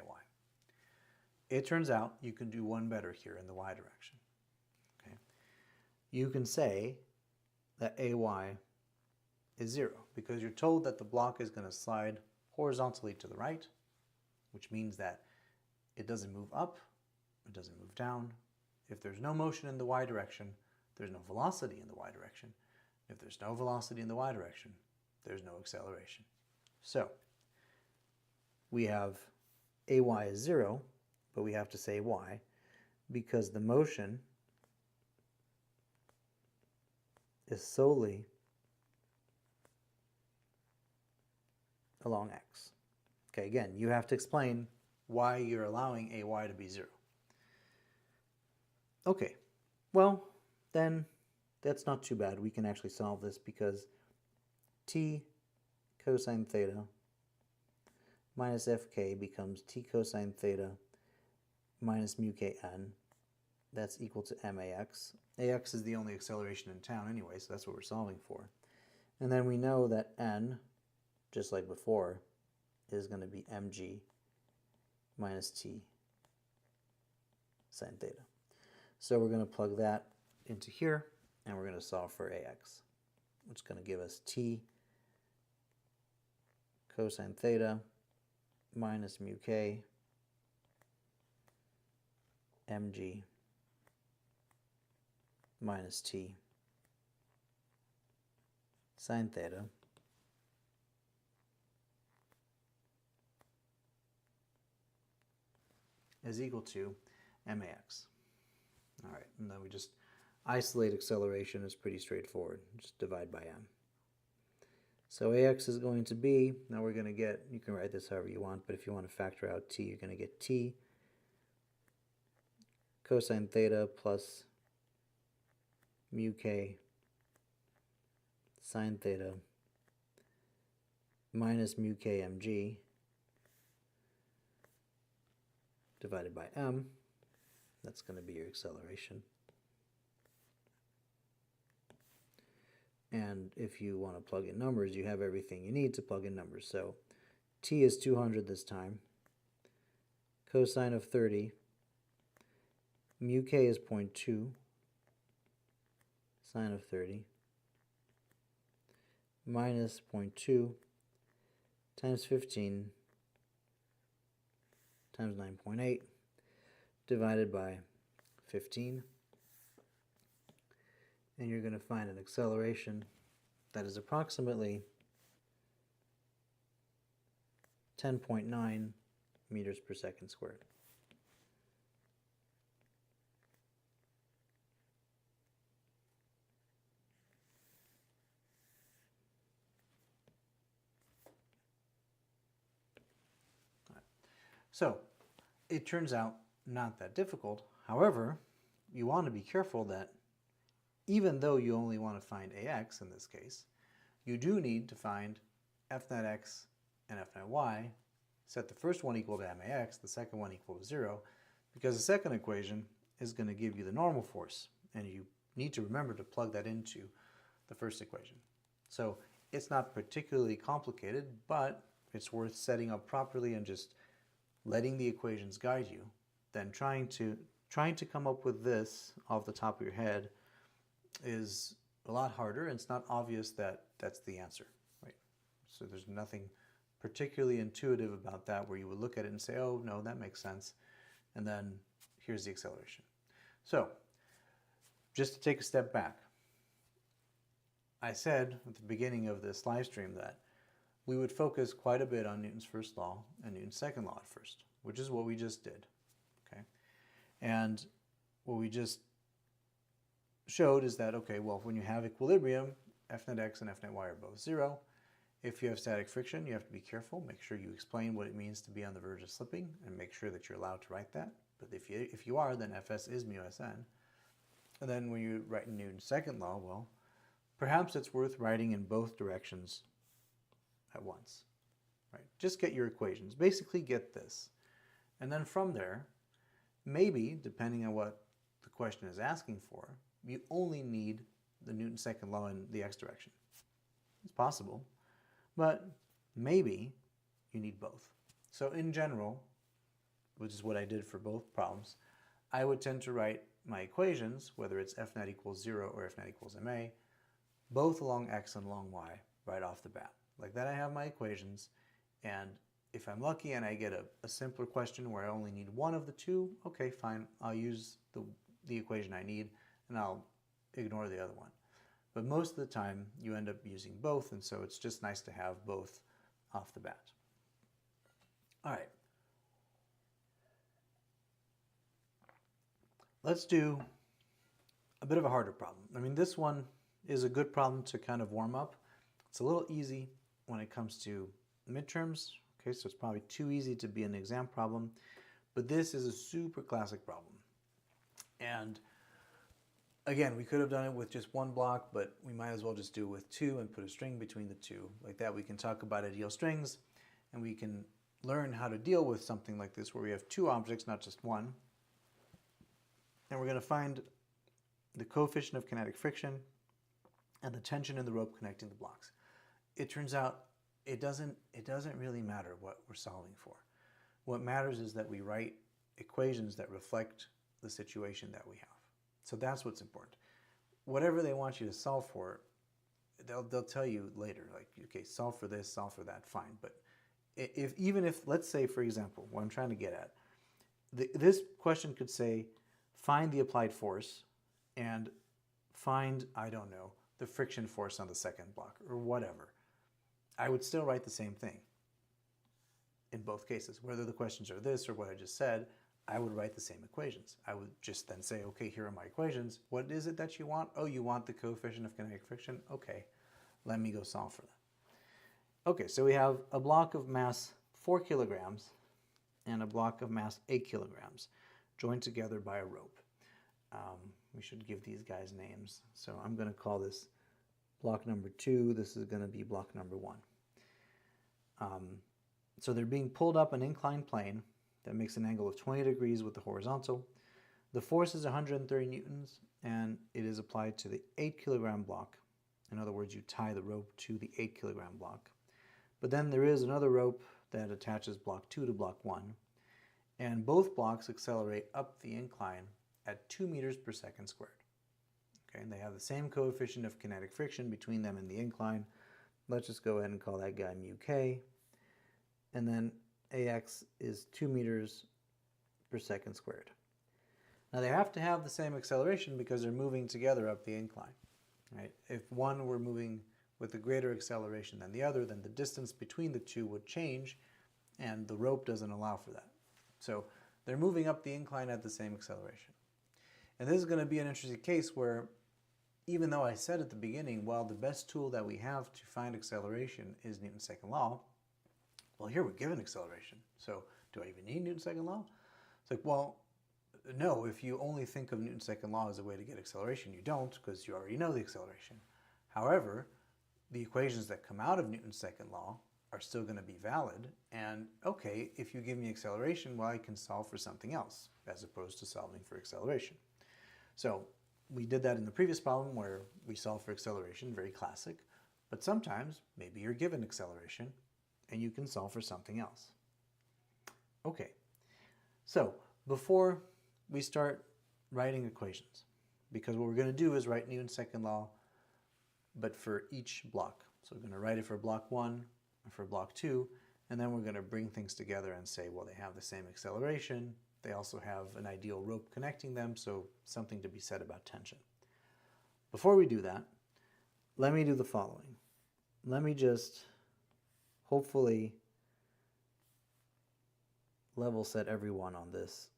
It turns out you can do one better here in the y direction. Okay, you can say that ay is 0 because you're told that the block is going to slide horizontally to the right, which means that it doesn't move up, it doesn't move down. If there's no motion in the y direction, there's no velocity in the y direction. If there's no velocity in the y direction, there's no acceleration. So we have ay is 0, but we have to say y because the motion is solely along x. Okay, again, you have to explain why you're allowing ay to be 0. Okay, Well, then that's not too bad. We can actually solve this because t cosine theta minus fk becomes t cosine theta minus mu kn. That's equal to max. Ax is the only acceleration in town anyway, so that's what we're solving for. And then we know that n, just like before, is going to be mg minus t sine theta. So we're going to plug that into here, and we're going to solve for ax, which is going to give us t cosine theta minus mu k mg minus t sine theta is equal to max. All right, and then we just isolate acceleration. Is pretty straightforward. Just divide by m. So ax is going to be, now we're going to get, you can write this however you want, but if you want to factor out t, you're going to get t cosine theta plus mu k sine theta minus mu k mg divided by m. That's going to be your acceleration. And if you want to plug in numbers, you have everything you need to plug in numbers. So t is 200 this time. Cosine of 30. Mu k is 0.2. Sine of 30. Minus 0.2 times 15 times 9.8 divided by 15. And you're going to find an acceleration that is approximately 10.9 meters per second squared. So it turns out not that difficult. However, you want to be careful that even though you only want to find ax in this case, you do need to find f net x and f net y, set the first one equal to max, the second one equal to 0, because the second equation is going to give you the normal force, and you need to remember to plug that into the first equation. So it's not particularly complicated, but it's worth setting up properly and just letting the equations guide you, then trying to come up with this off the top of your head is a lot harder, and it's not obvious that that's the answer, right? So there's nothing particularly intuitive about that where you would look at it and say, oh, no, that makes sense, and then here's the acceleration. So just to take a step back, I said at the beginning of this live stream that we would focus quite a bit on Newton's first law and Newton's second law at first, which is what we just did, okay? And what we just showed is that, okay, well, when you have equilibrium, f net x and f net y are both 0. If you have static friction, you have to be careful. Make sure you explain what it means to be on the verge of slipping and make sure that you're allowed to write that. But if you are, then fs is mu sn. And then when you write Newton's second law, well, perhaps it's worth writing in both directions at once, right? Just get your equations. Basically get this. And then from there, maybe, depending on what the question is asking for, you only need the Newton's second law in the x direction. It's possible, but maybe you need both. So in general, which is what I did for both problems, I would tend to write my equations, whether it's f net equals 0 or f net equals ma, both along x and along y right off the bat. Like that I have my equations, and if I'm lucky and I get a simpler question where I only need one of the two, okay, fine, I'll use the equation I need and I'll ignore the other one. But most of the time you end up using both, and so it's just nice to have both off the bat. All right. Let's do a bit of a harder problem. I mean, this one is a good problem to kind of warm up. It's a little easy when it comes to midterms. Okay, so it's probably too easy to be an exam problem, but this is a super classic problem. And Again, we could have done it with just one block, but we might as well just do it with two and put a string between the two. Like that, we can talk about ideal strings, and we can learn how to deal with something like this where we have two objects, not just one. And we're going to find the coefficient of kinetic friction and the tension in the rope connecting the blocks. It turns out it doesn't really matter what we're solving for. What matters is that we write equations that reflect the situation that we have. So that's what's important. Whatever they want you to solve for, they'll tell you later, like, okay, solve for this, solve for that, fine. But even if, let's say, for example, what I'm trying to get at, this question could say, find the applied force and find, I don't know, the friction force on the second block or whatever. I would still write the same thing in both cases. Whether the questions are this or what I just said, I would write the same equations. I would just then say, okay, here are my equations. What is it that you want? Oh, you want the coefficient of kinetic friction? Okay, let me go solve for that. Okay, so we have a block of mass 4 kilograms and a block of mass 8 kilograms joined together by a rope. We should give these guys names. So I'm going to call this block number 2. This is going to be block number 1. So they're being pulled up an inclined plane that makes an angle of 20 degrees with the horizontal. The force is 130 newtons, and it is applied to the 8 kilogram block. In other words, you tie the rope to the 8 kilogram block. But then there is another rope that attaches block 2 to block 1, and both blocks accelerate up the incline at 2 meters per second squared. Okay, and they have the same coefficient of kinetic friction between them and the incline. Let's just go ahead and call that guy mu k. And then AX is 2 meters per second squared. Now they have to have the same acceleration because they're moving together up the incline. Right? If one were moving with a greater acceleration than the other, then the distance between the two would change, and the rope doesn't allow for that. So they're moving up the incline at the same acceleration. And this is going to be an interesting case where, even though I said at the beginning, well, the best tool that we have to find acceleration is Newton's second law, well, here we're given acceleration. So do I even need Newton's second law? It's like, well, no, if you only think of Newton's second law as a way to get acceleration, you don't, because you already know the acceleration. However, the equations that come out of Newton's second law are still going to be valid. And okay, if you give me acceleration, well, I can solve for something else as opposed to solving for acceleration. So we did that in the previous problem where we solved for acceleration, very classic. But sometimes maybe you're given acceleration and you can solve for something else. Okay, so before we start writing equations, because what we're going to do is write Newton's second law, but for each block. So we're going to write it for block 1 and for block 2, and then we're going to bring things together and say, well, they have the same acceleration. They also have an ideal rope connecting them, so something to be said about tension. Before we do that, let me do the following. Let me just hopefully level set everyone on this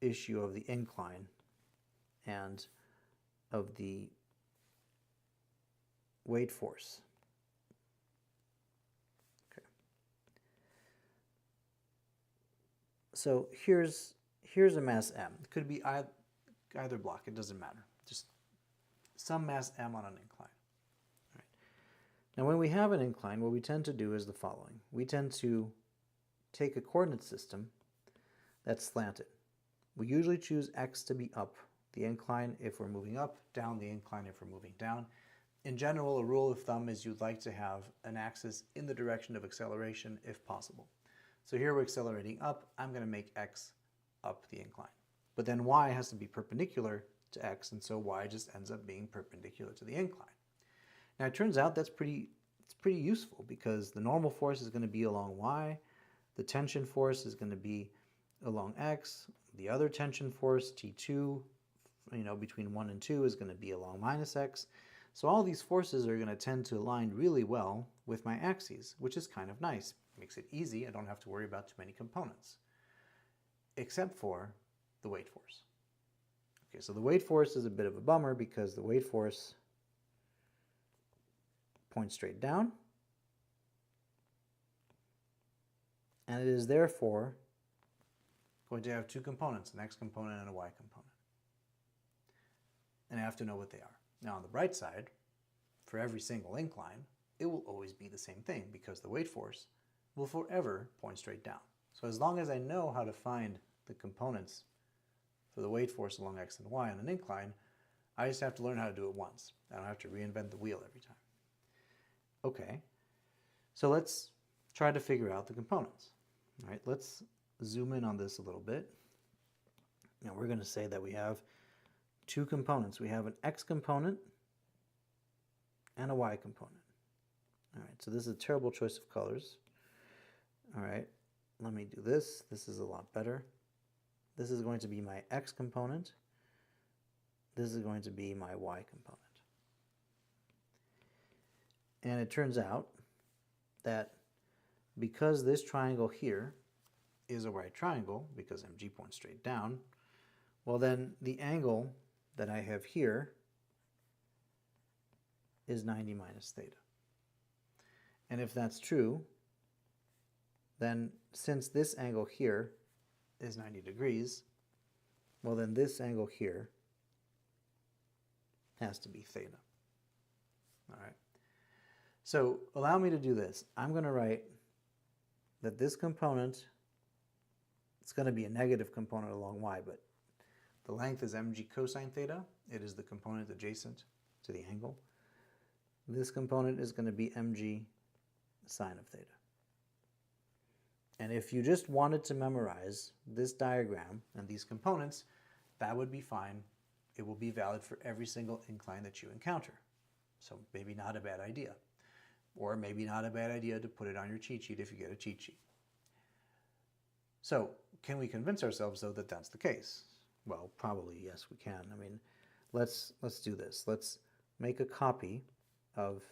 issue of the incline and of the weight force. Okay. So here's a mass m. It could be either block, it doesn't matter. Just some mass m on an incline. All right. Now when we have an incline, what we tend to do is the following. We tend to take a coordinate system that's slanted. We usually choose x to be up the incline if we're moving up, down the incline if we're moving down. In general, a rule of thumb is you'd like to have an axis in the direction of acceleration if possible. So here we're accelerating up. I'm going to make x up the incline. But then y has to be perpendicular to x, and so y just ends up being perpendicular to the incline. Now it turns out it's pretty useful because the normal force is going to be along y, the tension force is going to be along x, the other tension force, T2, between 1 and 2 is going to be along minus x. So all these forces are going to tend to align really well with my axes, which is kind of nice. Makes it easy. I don't have to worry about too many components, except for the weight force. Okay, so the weight force is a bit of a bummer because the weight force points straight down, and it is therefore going to have two components, an x component and a y component. and I have to know what they are. Now on the right side, for every single incline, it will always be the same thing because the weight force will forever point straight down. So as long as I know how to find the components for the weight force along x and y on an incline, I just have to learn how to do it once. I don't have to reinvent the wheel every time. Okay, so let's try to figure out the components. All right, let's zoom in on this a little bit. Now we're going to say that we have two components. We have an x component and a y component. All right, so this is a terrible choice of colors. All right, let me do this. This is a lot better. This is going to be my x component. This is going to be my y component. And it turns out that because this triangle here is a right triangle, because mg points straight down, well then the angle that I have here is 90 minus theta. And if that's true, then since this angle here is 90 degrees, well then this angle here has to be theta. All right. So allow me to do this. I'm going to write that this component, it's going to be a negative component along y, but the length is mg cosine theta. It is the component adjacent to the angle. This component is going to be mg sine of theta. And if you just wanted to memorize this diagram and these components, that would be fine. It will be valid for every single incline that you encounter. So maybe not a bad idea. Or maybe not a bad idea to put it on your cheat sheet if you get a cheat sheet. So can we convince ourselves, though, that that's the case? Well, probably yes, we can. I mean, let's do this. Let's make a copy of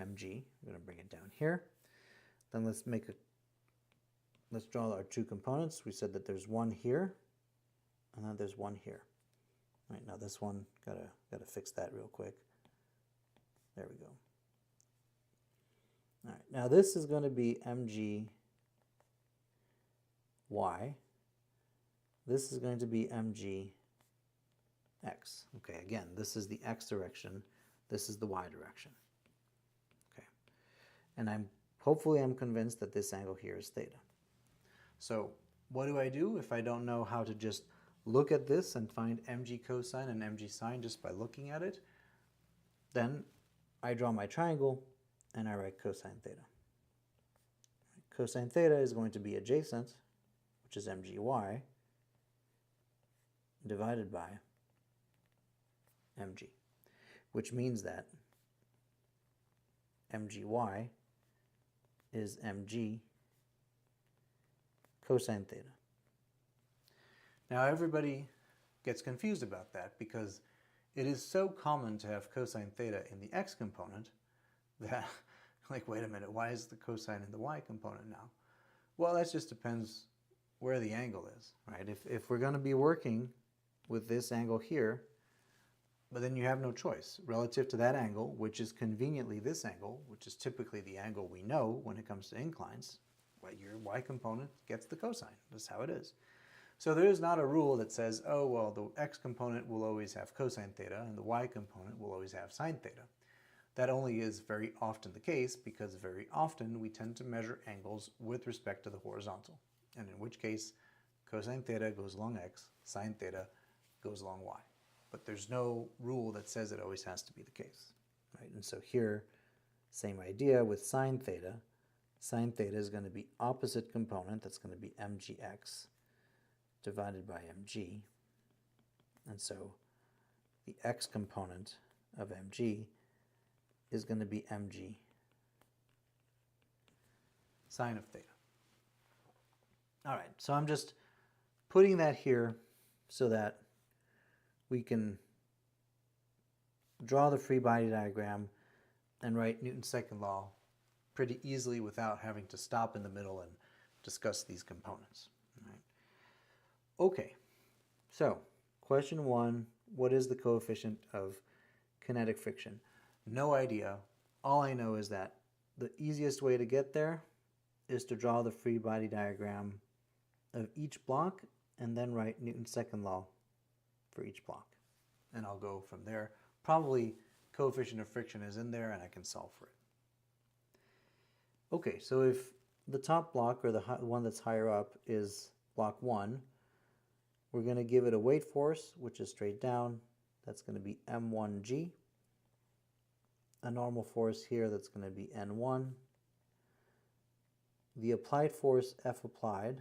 mg. I'm going to bring it down here. Then let's draw our two components. We said that there's one here, and then there's one here. All right, now this one, gotta fix that real quick. There we go. All right, now this is going to be mg y. This is going to be mg x. Okay, again, this is the x direction. This is the y direction. Okay, and hopefully I'm convinced that this angle here is theta. So what do I do if I don't know how to just look at this and find mg cosine and mg sine just by looking at it? Then I draw my triangle and I write cosine theta. Cosine theta is going to be adjacent, which is mgy, divided by mg, which means that mgy is mg cosine theta. Now everybody gets confused about that because it is so common to have cosine theta in the x component that, like, wait a minute, why is the cosine in the y component now? Well, that just depends where the angle is, right? If we're going to be working with this angle here, but then you have no choice. Relative to that angle, which is conveniently this angle, which is typically the angle we know when it comes to inclines, well, your y component gets the cosine. That's how it is. So there is not a rule that says, oh, well, the x component will always have cosine theta and the y component will always have sine theta. That only is very often the case because very often we tend to measure angles with respect to the horizontal, and in which case cosine theta goes along x, sine theta goes along y. But there's no rule that says it always has to be the case, right? And so here, same idea with sine theta. Sine theta is going to be opposite component, that's going to be mgx divided by mg. And so the x component of mg is going to be mg sine of theta. All right, so I'm just putting that here so that we can draw the free body diagram and write Newton's second law pretty easily without having to stop in the middle and discuss these components. All right. Okay, so question one, what is the coefficient of kinetic friction? No idea. All I know is that the easiest way to get there is to draw the free body diagram of each block and then write Newton's second law for each block. and I'll go from there. Probably coefficient of friction is in there and I can solve for it. Okay, so if the top block, or the one that's higher up, is block 1, we're going to give it a weight force, which is straight down. That's going to be M1G. A normal force here, that's going to be N1. The applied force, F applied,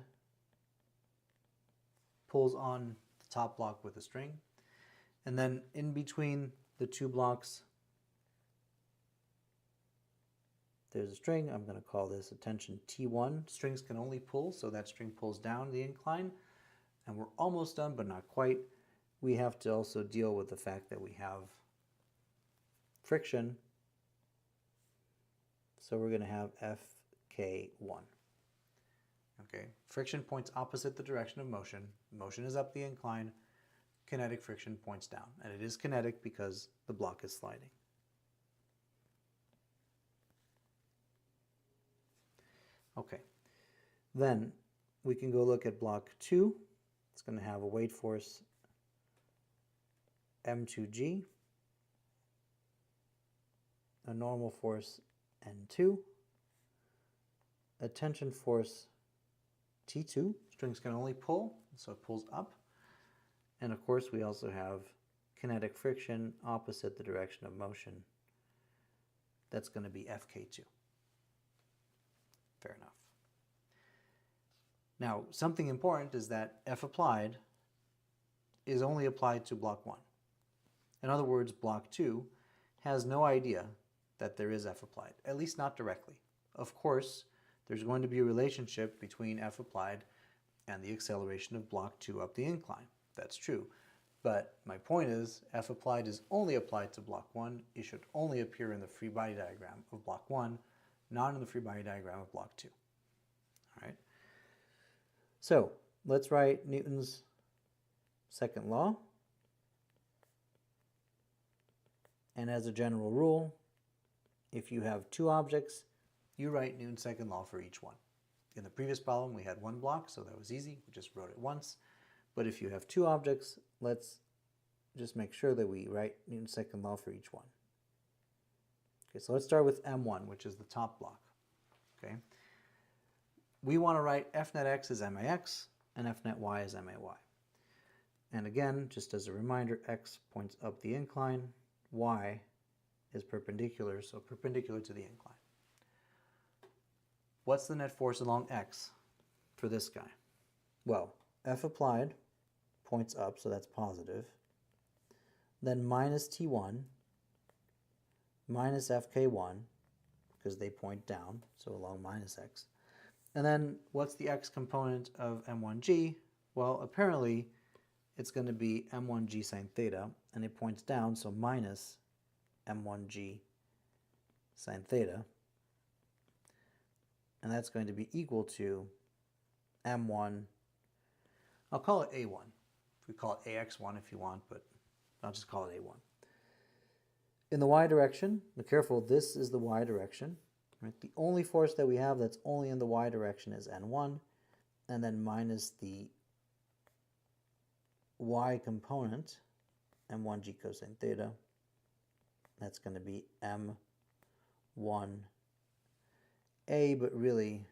pulls on the top block with a string. And then in between the two blocks, there's a string. I'm going to call this a tension T1. Strings can only pull, so that string pulls down the incline. And we're almost done, but not quite. We have to also deal with the fact that we have friction. So we're going to have FK1. Okay, friction points opposite the direction of motion. Motion is up the incline. Kinetic friction points down. And it is kinetic because the block is sliding. Okay, then we can go look at block 2. It's going to have a weight force M2G, a normal force N2, a tension force T2. Strings can only pull, so it pulls up. And of course we also have kinetic friction opposite the direction of motion. That's going to be FK2. Fair enough. Now, something important is that F applied is only applied to block 1. In other words, block 2 has no idea that there is F applied, at least not directly. Of course, there's going to be a relationship between F applied and the acceleration of block 2 up the incline. That's true. But my point is, F applied is only applied to block 1. It should only appear in the free body diagram of block 1, not in the free body diagram of block 2. All right. So let's write Newton's second law. And as a general rule, if you have two objects, you write Newton's second law for each one. In the previous problem, we had one block, so that was easy. We just wrote it once. But if you have two objects, let's just make sure that we write Newton's second law for each one. Okay, so let's start with M1, which is the top block. Okay. We want to write F net x as MAX and F net y as MAY. And again, just as a reminder, x points up the incline, y is perpendicular, so perpendicular to the incline. What's the net force along x for this guy? Well, F applied points up, so that's positive. Then minus T1 minus FK1, because they point down, so along minus x. And then what's the x component of M1G? Well, apparently it's going to be M1G sine theta, and it points down, so minus M1G sine theta. And that's going to be equal to M1, I'll call it A1. We call it AX1 if you want, but I'll just call it A1. In the y direction, be careful, this is the y direction. Right? The only force that we have that's only in the y direction is N1, and then minus the y component, M1G cosine theta. That's going to be M1A, but really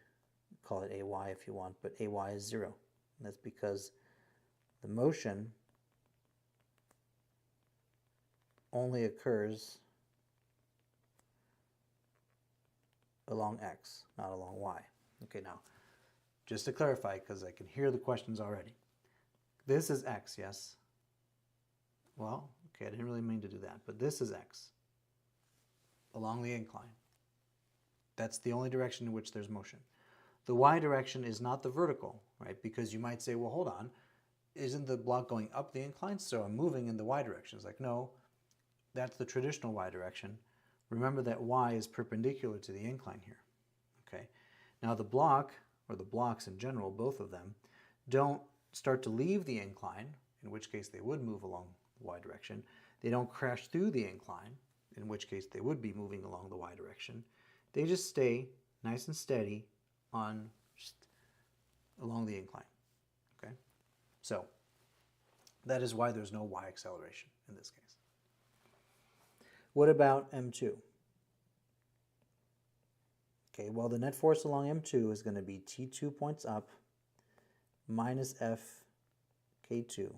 call it AY if you want, but AY is 0. And that's because the motion only occurs along x, not along y. Okay, now, just to clarify, because I can hear the questions already. This is x, yes? Well, okay, I didn't really mean to do that, but this is x along the incline. That's the only direction in which there's motion. The y direction is not the vertical, right? Because you might say, well, hold on, isn't the block going up the incline? So I'm moving in the y direction. It's like, no, that's the traditional y direction. Remember that y is perpendicular to the incline here, okay? Now the block, or the blocks in general, both of them, don't start to leave the incline, in which case they would move along the y direction. They don't crash through the incline, in which case they would be moving along the y direction. They just stay nice and steady on just along the incline, okay? So That is why there's no y acceleration in this case. What about M2? Okay, well, the net force along M2 is going to be T2 points up minus F K2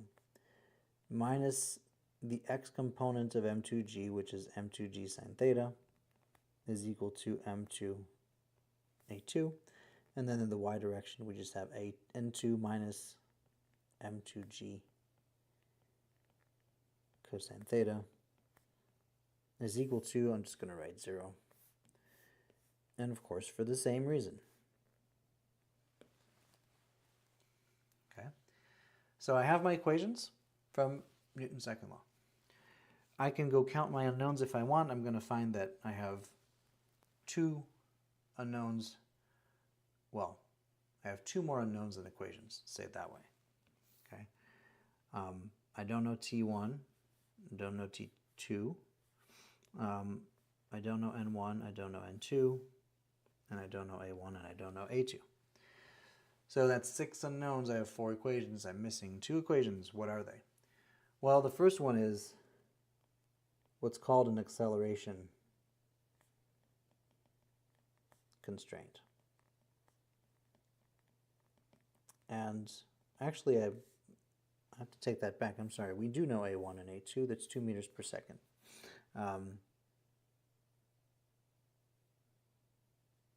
minus the x component of M2G, which is M2G sine theta, is equal to M2 A2. And then in the y direction, we just have N2 minus M2G cosine theta is equal to, I'm just going to write 0. And of course, for the same reason. Okay. So I have my equations from Newton's second law. I can go count my unknowns if I want. I'm going to find that I have 2 unknowns. Well, I have 2 more unknowns than equations, say it that way. Okay. I don't know T1, I don't know T2, I don't know N1, I don't know N2, and I don't know A1, and I don't know A2. So that's 6 unknowns. I have 4 equations. I'm missing 2 equations. What are they? Well, the first one is what's called an acceleration constraint. And actually, I have to take that back. I'm sorry. We do know A1 and A2. That's 2 meters per second.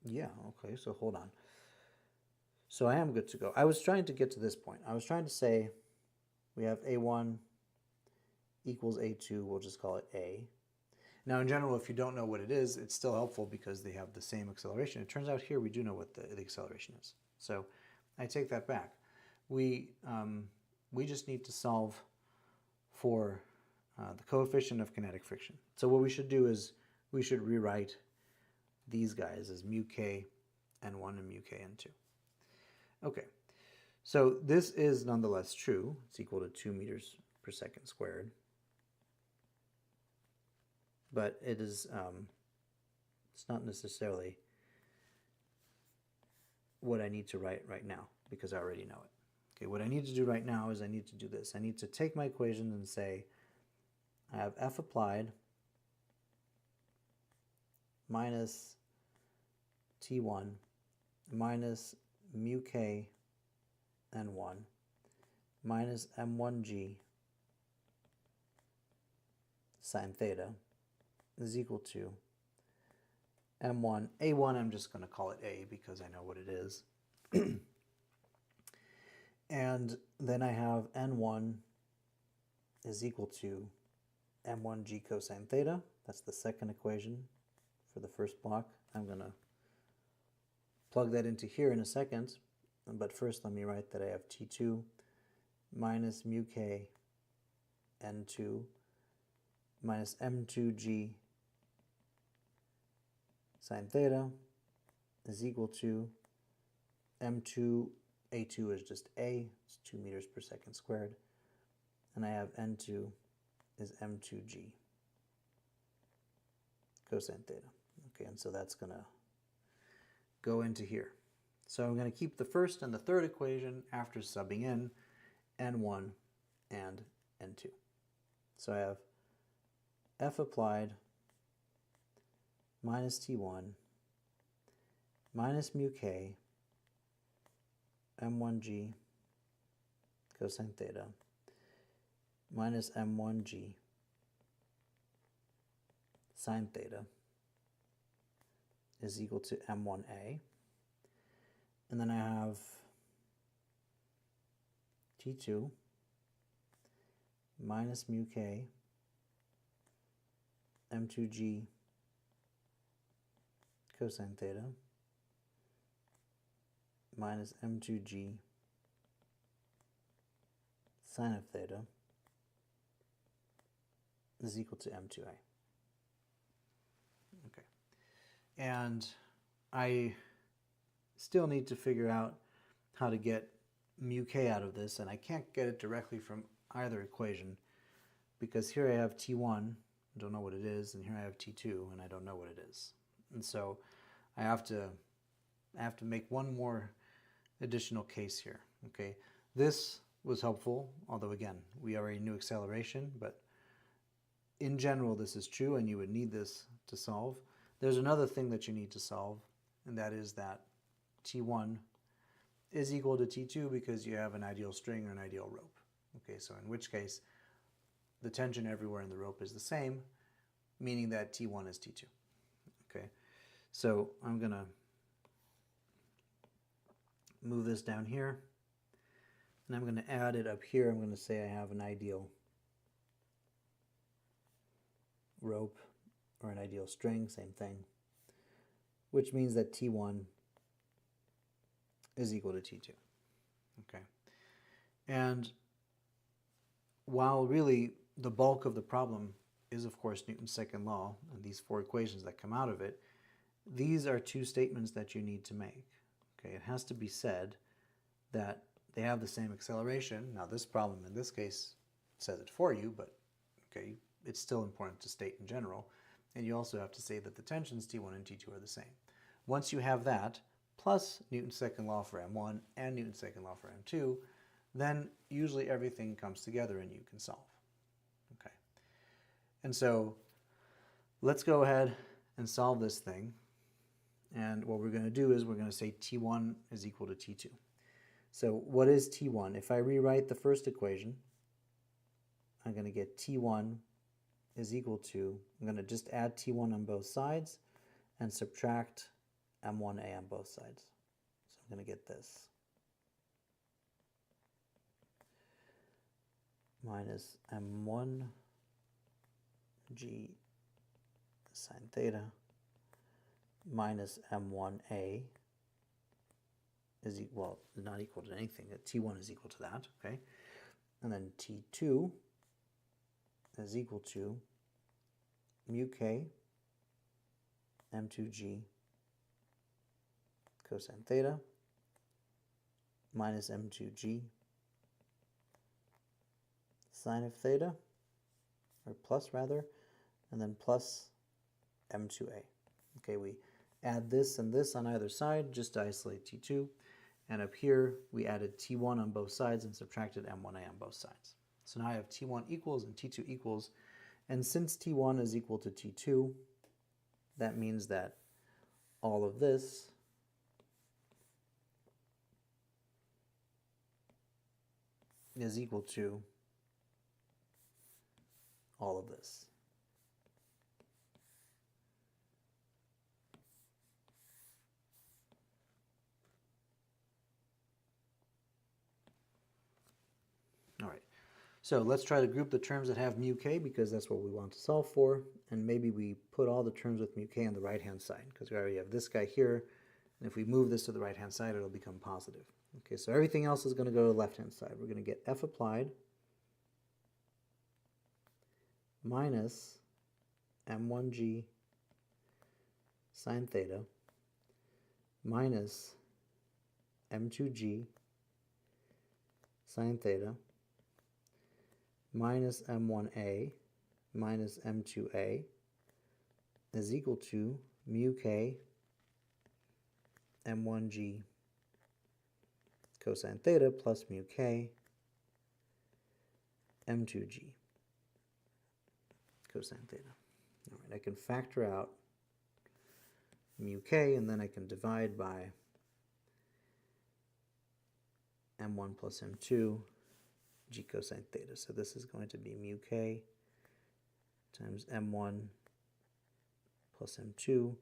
Yeah, okay, so hold on. So I am good to go. I was trying to get to this point. I was trying to say we have A1 equals A2. We'll just call it A. Now, in general, if you don't know what it is, it's still helpful because they have the same acceleration. It turns out here we do know what the acceleration is. So I take that back. We just need to solve for the coefficient of kinetic friction. So what we should do is we should rewrite these guys as mu k n1 and mu k n2. Okay, so this is nonetheless true. It's equal to 2 meters per second squared. But it is, it's not necessarily what I need to write right now because I already know it. Okay, what I need to do right now is I need to do this. I need to take my equation and say I have F applied minus T1 minus mu k n1 minus m1g sine theta is equal to m1, a1 I'm just going to call it a because I know what it is. And then I have n1 is equal to m1g cosine theta. That's the second equation for the first block. I'm going to plug that into here in a second, but first let me write that I have T2 minus mu k n2 minus m2g sine theta is equal to m2, a2 is just a, it's 2 meters per second squared, and I have n2 is m2g cosine theta. Okay, and so that's going to go into here. So I'm going to keep the first and the third equation after subbing in n1 and n2. So I have F applied minus T1 minus mu k m1g cosine theta minus m1g sine theta is equal to m1a. And then I have T2 minus mu k m2g cosine theta minus m2g sine of theta is equal to m2a. Okay. And I still need to figure out how to get mu k out of this, and I can't get it directly from either equation because here I have T1, I don't know what it is, and here I have T2, and I don't know what it is. And so I have to make one more additional case here. Okay, this was helpful, although again, we already knew acceleration, but in general this is true and you would need this to solve. There's another thing that you need to solve, and that is that T1 is equal to T2 because you have an ideal string or an ideal rope. Okay, so in which case the tension everywhere in the rope is the same, meaning that T1 is T2. Okay, so I'm going to move this down here, and I'm going to add it up here. I'm going to say I have an ideal rope or an ideal string, same thing, which means that T1 is equal to T2. Okay, and while really the bulk of the problem is, of course, Newton's second law and these four equations that come out of it, these are two statements that you need to make. Okay, it has to be said that they have the same acceleration. Now, this problem in this case says it for you, but okay, it's still important to state in general. And you also have to say that the tensions T1 and T2 are the same. Once you have that, plus Newton's second law for M1 and Newton's second law for M2, then usually everything comes together and you can solve. Okay, and so let's go ahead and solve this thing. And what we're going to do is we're going to say T1 is equal to T2. So what is T1? If I rewrite the first equation, I'm going to get T1 is equal to, I'm going to just add T1 on both sides and subtract M1A on both sides. So I'm going to get this. Minus M1 G sine theta minus M1A is equal, well, not equal to anything. T1 is equal to that, okay? And then T2 is equal to mu K M2G cosine theta minus M2G sine of theta, or plus rather, and then plus M2A. Okay, we add this and this on either side just to isolate T2, and up here we added T1 on both sides and subtracted M1A on both sides. So now I have T1 equals and T2 equals, and since T1 is equal to T2, that means that all of this is equal to all of this. All right, so let's try to group the terms that have mu k because that's what we want to solve for, and maybe we put all the terms with mu k on the right-hand side because we already have this guy here, and if we move this to the right-hand side, it'll become positive. Okay, so everything else is going to go to the left-hand side. We're going to get F applied minus M1G sine theta minus M2G sine theta minus M1A minus M2A is equal to mu K M1G cosine theta plus mu K M2G cosine theta. All right, I can factor out mu K, and then I can divide by M1 plus M2 G cosine theta. So this is going to be mu K times M1 plus M2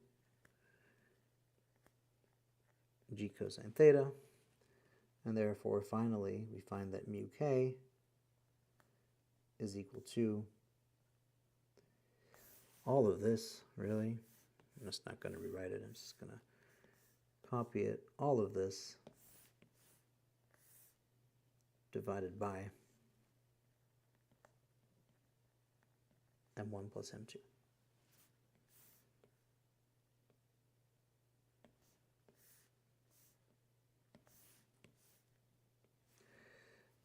G cosine theta. And therefore, finally, we find that mu K is equal to all of this, really. I'm just not going to rewrite it. I'm just going to copy it. All of this divided by M1 plus M2.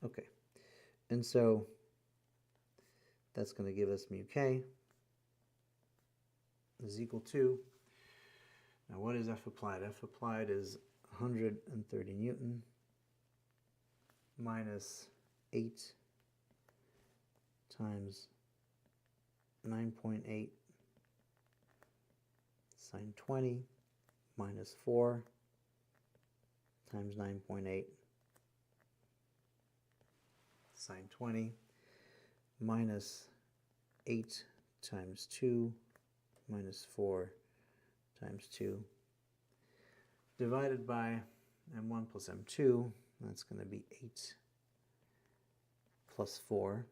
Okay, and so that's going to give us mu K is equal to, now what is F applied? F applied is 130 Newton minus 8 times 9.8 sine 20 minus 4 times 9.8 sine 20 minus 8 times 2 minus 4 times 2 divided by m1 plus m2. That's going to be 8 plus 4.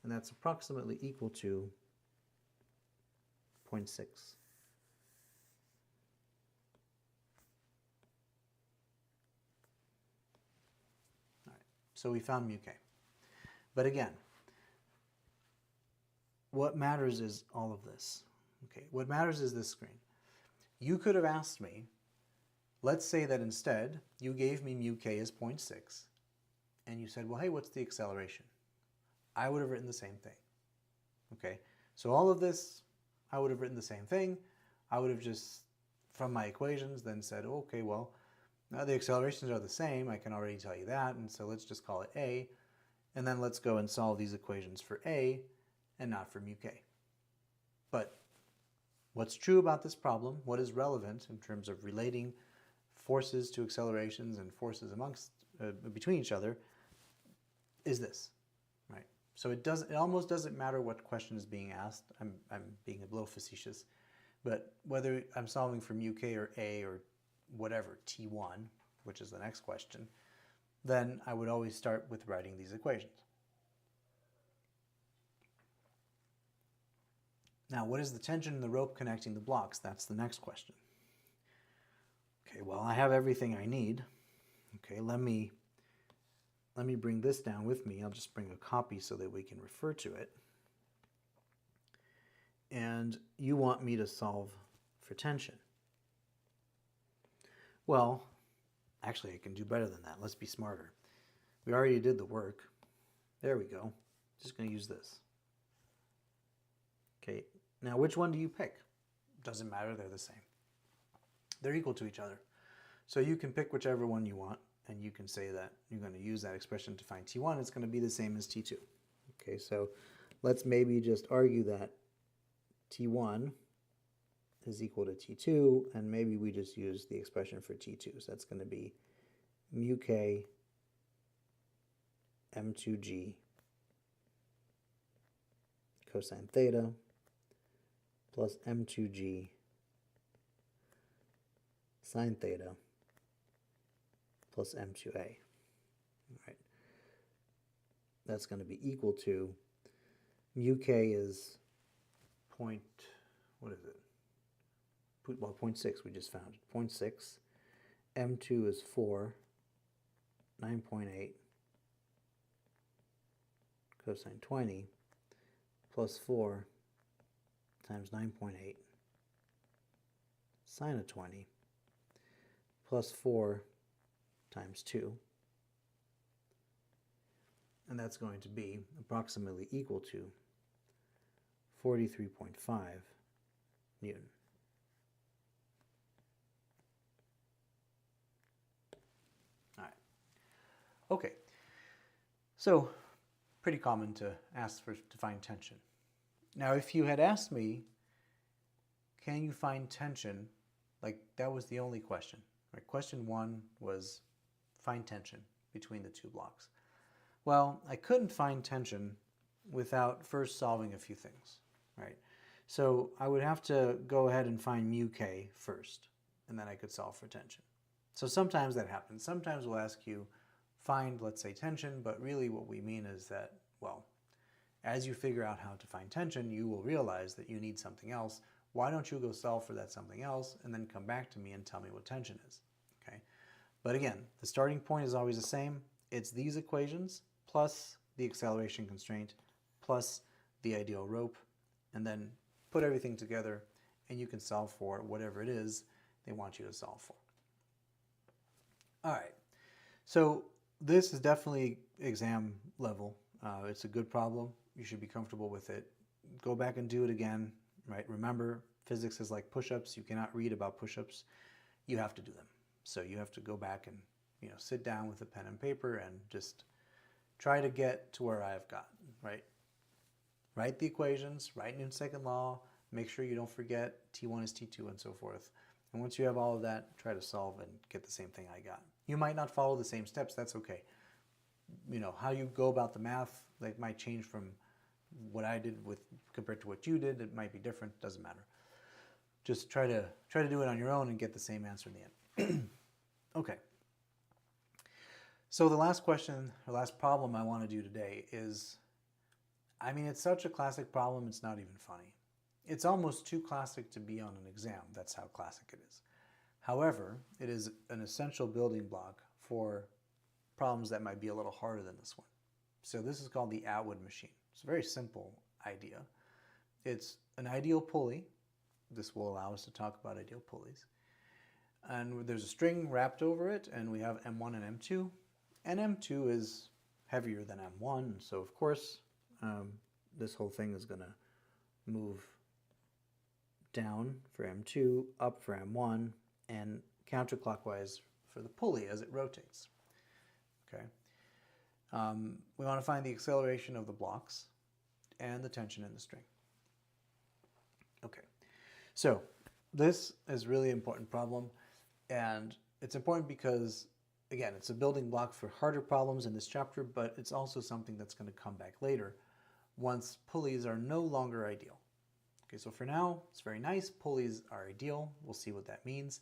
And that's approximately equal to 0.6. All right, so we found mu k. But again, what matters is all of this. Okay, what matters is this screen. You could have asked me, let's say that instead you gave me mu k as 0.6, and you said, well, hey, what's the acceleration? I would have written the same thing. Okay, so all of this, I would have written the same thing. I would have just, from my equations, then said, okay, well, now the accelerations are the same. I can already tell you that, and so let's just call it a, and then let's go and solve these equations for a and not for mu k. But what's true about this problem, what is relevant in terms of relating forces to accelerations and forces amongst between each other, is this, right? So it almost doesn't matter what question is being asked. I'm being a little facetious, but whether I'm solving for mu k or a or whatever, t1, which is the next question, then I would always start with writing these equations. Now, what is the tension in the rope connecting the blocks? That's the next question. Okay, well, I have everything I need. Okay, let me bring this down with me. I'll just bring a copy so that we can refer to it. And you want me to solve for tension. Well, actually, I can do better than that. Let's be smarter. We already did the work. There we go. Just going to use this. Okay, now which one do you pick? Doesn't matter, they're the same. They're equal to each other. So you can pick whichever one you want, and you can say that you're going to use that expression to find T1. It's going to be the same as T2. Okay, so let's maybe just argue that T1 is equal to T2, and maybe we just use the expression for T2. So that's going to be mu k m2g cosine theta plus m2g sine theta plus m2a. All right. That's going to be equal to mu k is point, what is it? Well, 0.6 we just found. 0.6. M2 is 4. 9.8 cosine 20 plus 4 times 9.8 sine of 20 plus 4 times 2. And that's going to be approximately equal to 43.5 Newton. All right. Okay. So pretty common to ask to find tension. Now, if you had asked me, can you find tension, like that was the only question. Right? Question 1 was find tension between the two blocks. Well, I couldn't find tension without first solving a few things, right? So I would have to go ahead and find mu k first, and then I could solve for tension. So sometimes that happens. Sometimes we'll ask you, find, let's say, tension, but really what we mean is that, well, as you figure out how to find tension, you will realize that you need something else. Why don't you go solve for that something else and then come back to me and tell me what tension is, okay? But again, the starting point is always the same. It's these equations plus the acceleration constraint plus the ideal rope, and then put everything together and you can solve for whatever it is they want you to solve for. All right, so this is definitely exam level. It's a good problem. You should be comfortable with it. Go back and do it again, right? Remember, physics is like push-ups. You cannot read about push-ups. You have to do them. So you have to go back and sit down with a pen and paper and just try to get to where I've gotten, right? Write the equations, write Newton's second law, make sure you don't forget T1 is T2 and so forth. And once you have all of that, try to solve and get the same thing I got. You might not follow the same steps, that's okay. How you go about the math, that might change from what I did compared to what you did. It might be different, doesn't matter. Just try to do it on your own and get the same answer in the end. Okay. So the last question, or last problem I want to do today is, it's such a classic problem, it's not even funny. It's almost too classic to be on an exam. That's how classic it is. However, it is an essential building block for problems that might be a little harder than this one. So this is called the Atwood machine. It's a very simple idea. It's an ideal pulley. This will allow us to talk about ideal pulleys. And there's a string wrapped over it, and we have M1 and M2. And M2 is heavier than M1, so of course this whole thing is going to move down for M2, up for M1, and counterclockwise for the pulley as it rotates. Okay. We want to find the acceleration of the blocks and the tension in the string. Okay, so this is a really important problem, and it's important because, again, it's a building block for harder problems in this chapter, but it's also something that's going to come back later once pulleys are no longer ideal. Okay, so for now, it's very nice. Pulleys are ideal. We'll see what that means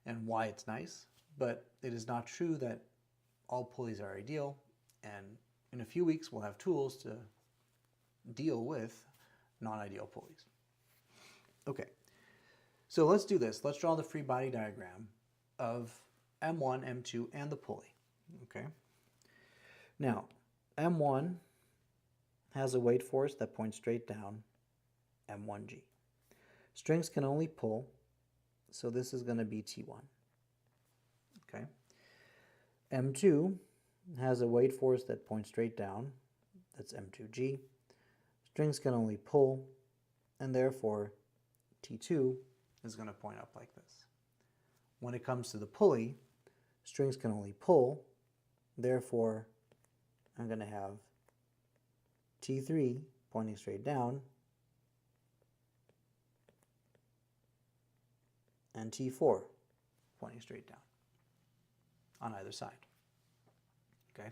and why it's nice, but it is not true that all pulleys are ideal, and in a few weeks we'll have tools to deal with non-ideal pulleys. Okay, so let's do this. Let's draw the free body diagram of M1, M2, and the pulley. Okay, now M1 has a weight force that points straight down, M1G. Strings can only pull, so this is going to be T1. Okay. M2 has a weight force that points straight down, that's M2G. Strings can only pull, and therefore T2 is going to point up like this. When it comes to the pulley, strings can only pull, therefore I'm going to have T3 pointing straight down and T4 pointing straight down on either side. Okay,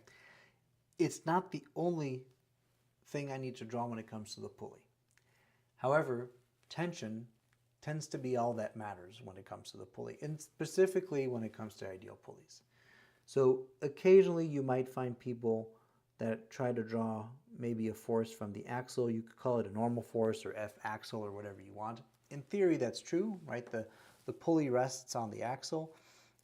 it's not the only thing I need to draw when it comes to the pulley. However, tension tends to be all that matters when it comes to the pulley, and specifically when it comes to ideal pulleys. So occasionally you might find people that try to draw maybe a force from the axle. You could call it a normal force or F axle or whatever you want. In theory, that's true, right? The pulley rests on the axle,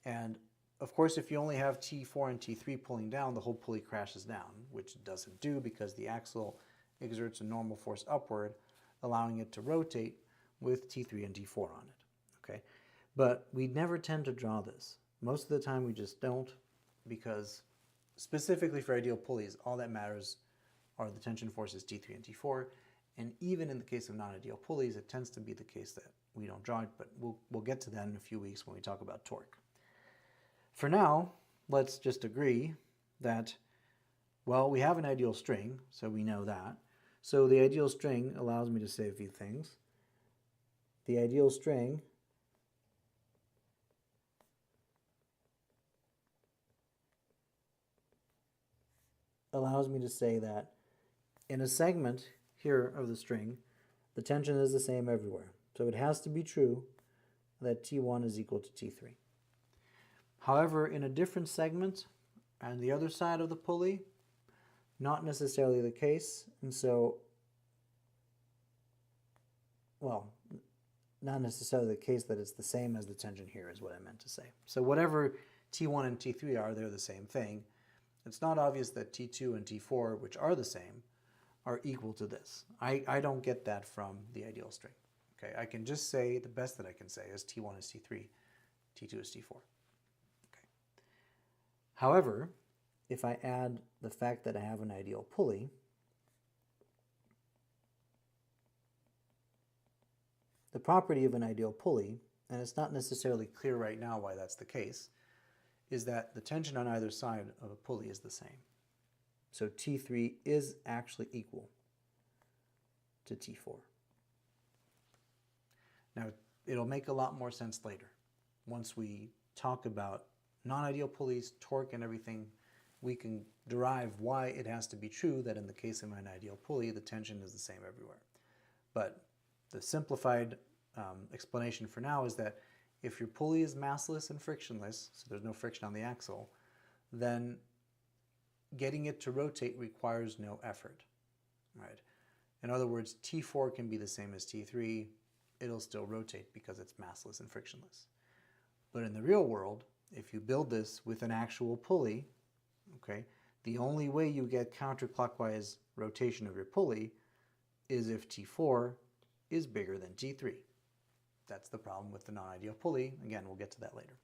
and of course, if you only have T4 and T3 pulling down, the whole pulley crashes down, which it doesn't do because the axle exerts a normal force upward, allowing it to rotate with T3 and T4 on it. Okay, but we never tend to draw this. Most of the time we just don't, because specifically for ideal pulleys, all that matters are the tension forces T3 and T4, and even in the case of non-ideal pulleys, it tends to be the case that we don't draw it, but we'll get to that in a few weeks when we talk about torque. For now, let's just agree that, well, we have an ideal string, so we know that. So the ideal string allows me to say a few things. The ideal string allows me to say that in a segment here of the string, the tension is the same everywhere. So it has to be true that T1 is equal to T3. However, in a different segment, on the other side of the pulley, not necessarily the case, and so, well, not necessarily the case that it's the same as the tension here is what I meant to say. So whatever T1 and T3 are, they're the same thing. It's not obvious that T2 and T4, which are the same, are equal to this. I don't get that from the ideal string. Okay, I can just say, the best that I can say is T1 is T3, T2 is T4. However, if I add the fact that I have an ideal pulley, the property of an ideal pulley, and it's not necessarily clear right now why that's the case, is that the tension on either side of a pulley is the same. So T3 is actually equal to T4. Now, it'll make a lot more sense later. Once we talk about non-ideal pulleys, torque, and everything, we can derive why it has to be true that in the case of an ideal pulley, the tension is the same everywhere. But the simplified explanation for now is that if your pulley is massless and frictionless, so there's no friction on the axle, then getting it to rotate requires no effort, right? In other words, T4 can be the same as T3. It'll still rotate because it's massless and frictionless. But in the real world, if you build this with an actual pulley, okay, the only way you get counterclockwise rotation of your pulley is if T4 is bigger than T3. That's the problem with the non-ideal pulley. Again, we'll get to that later.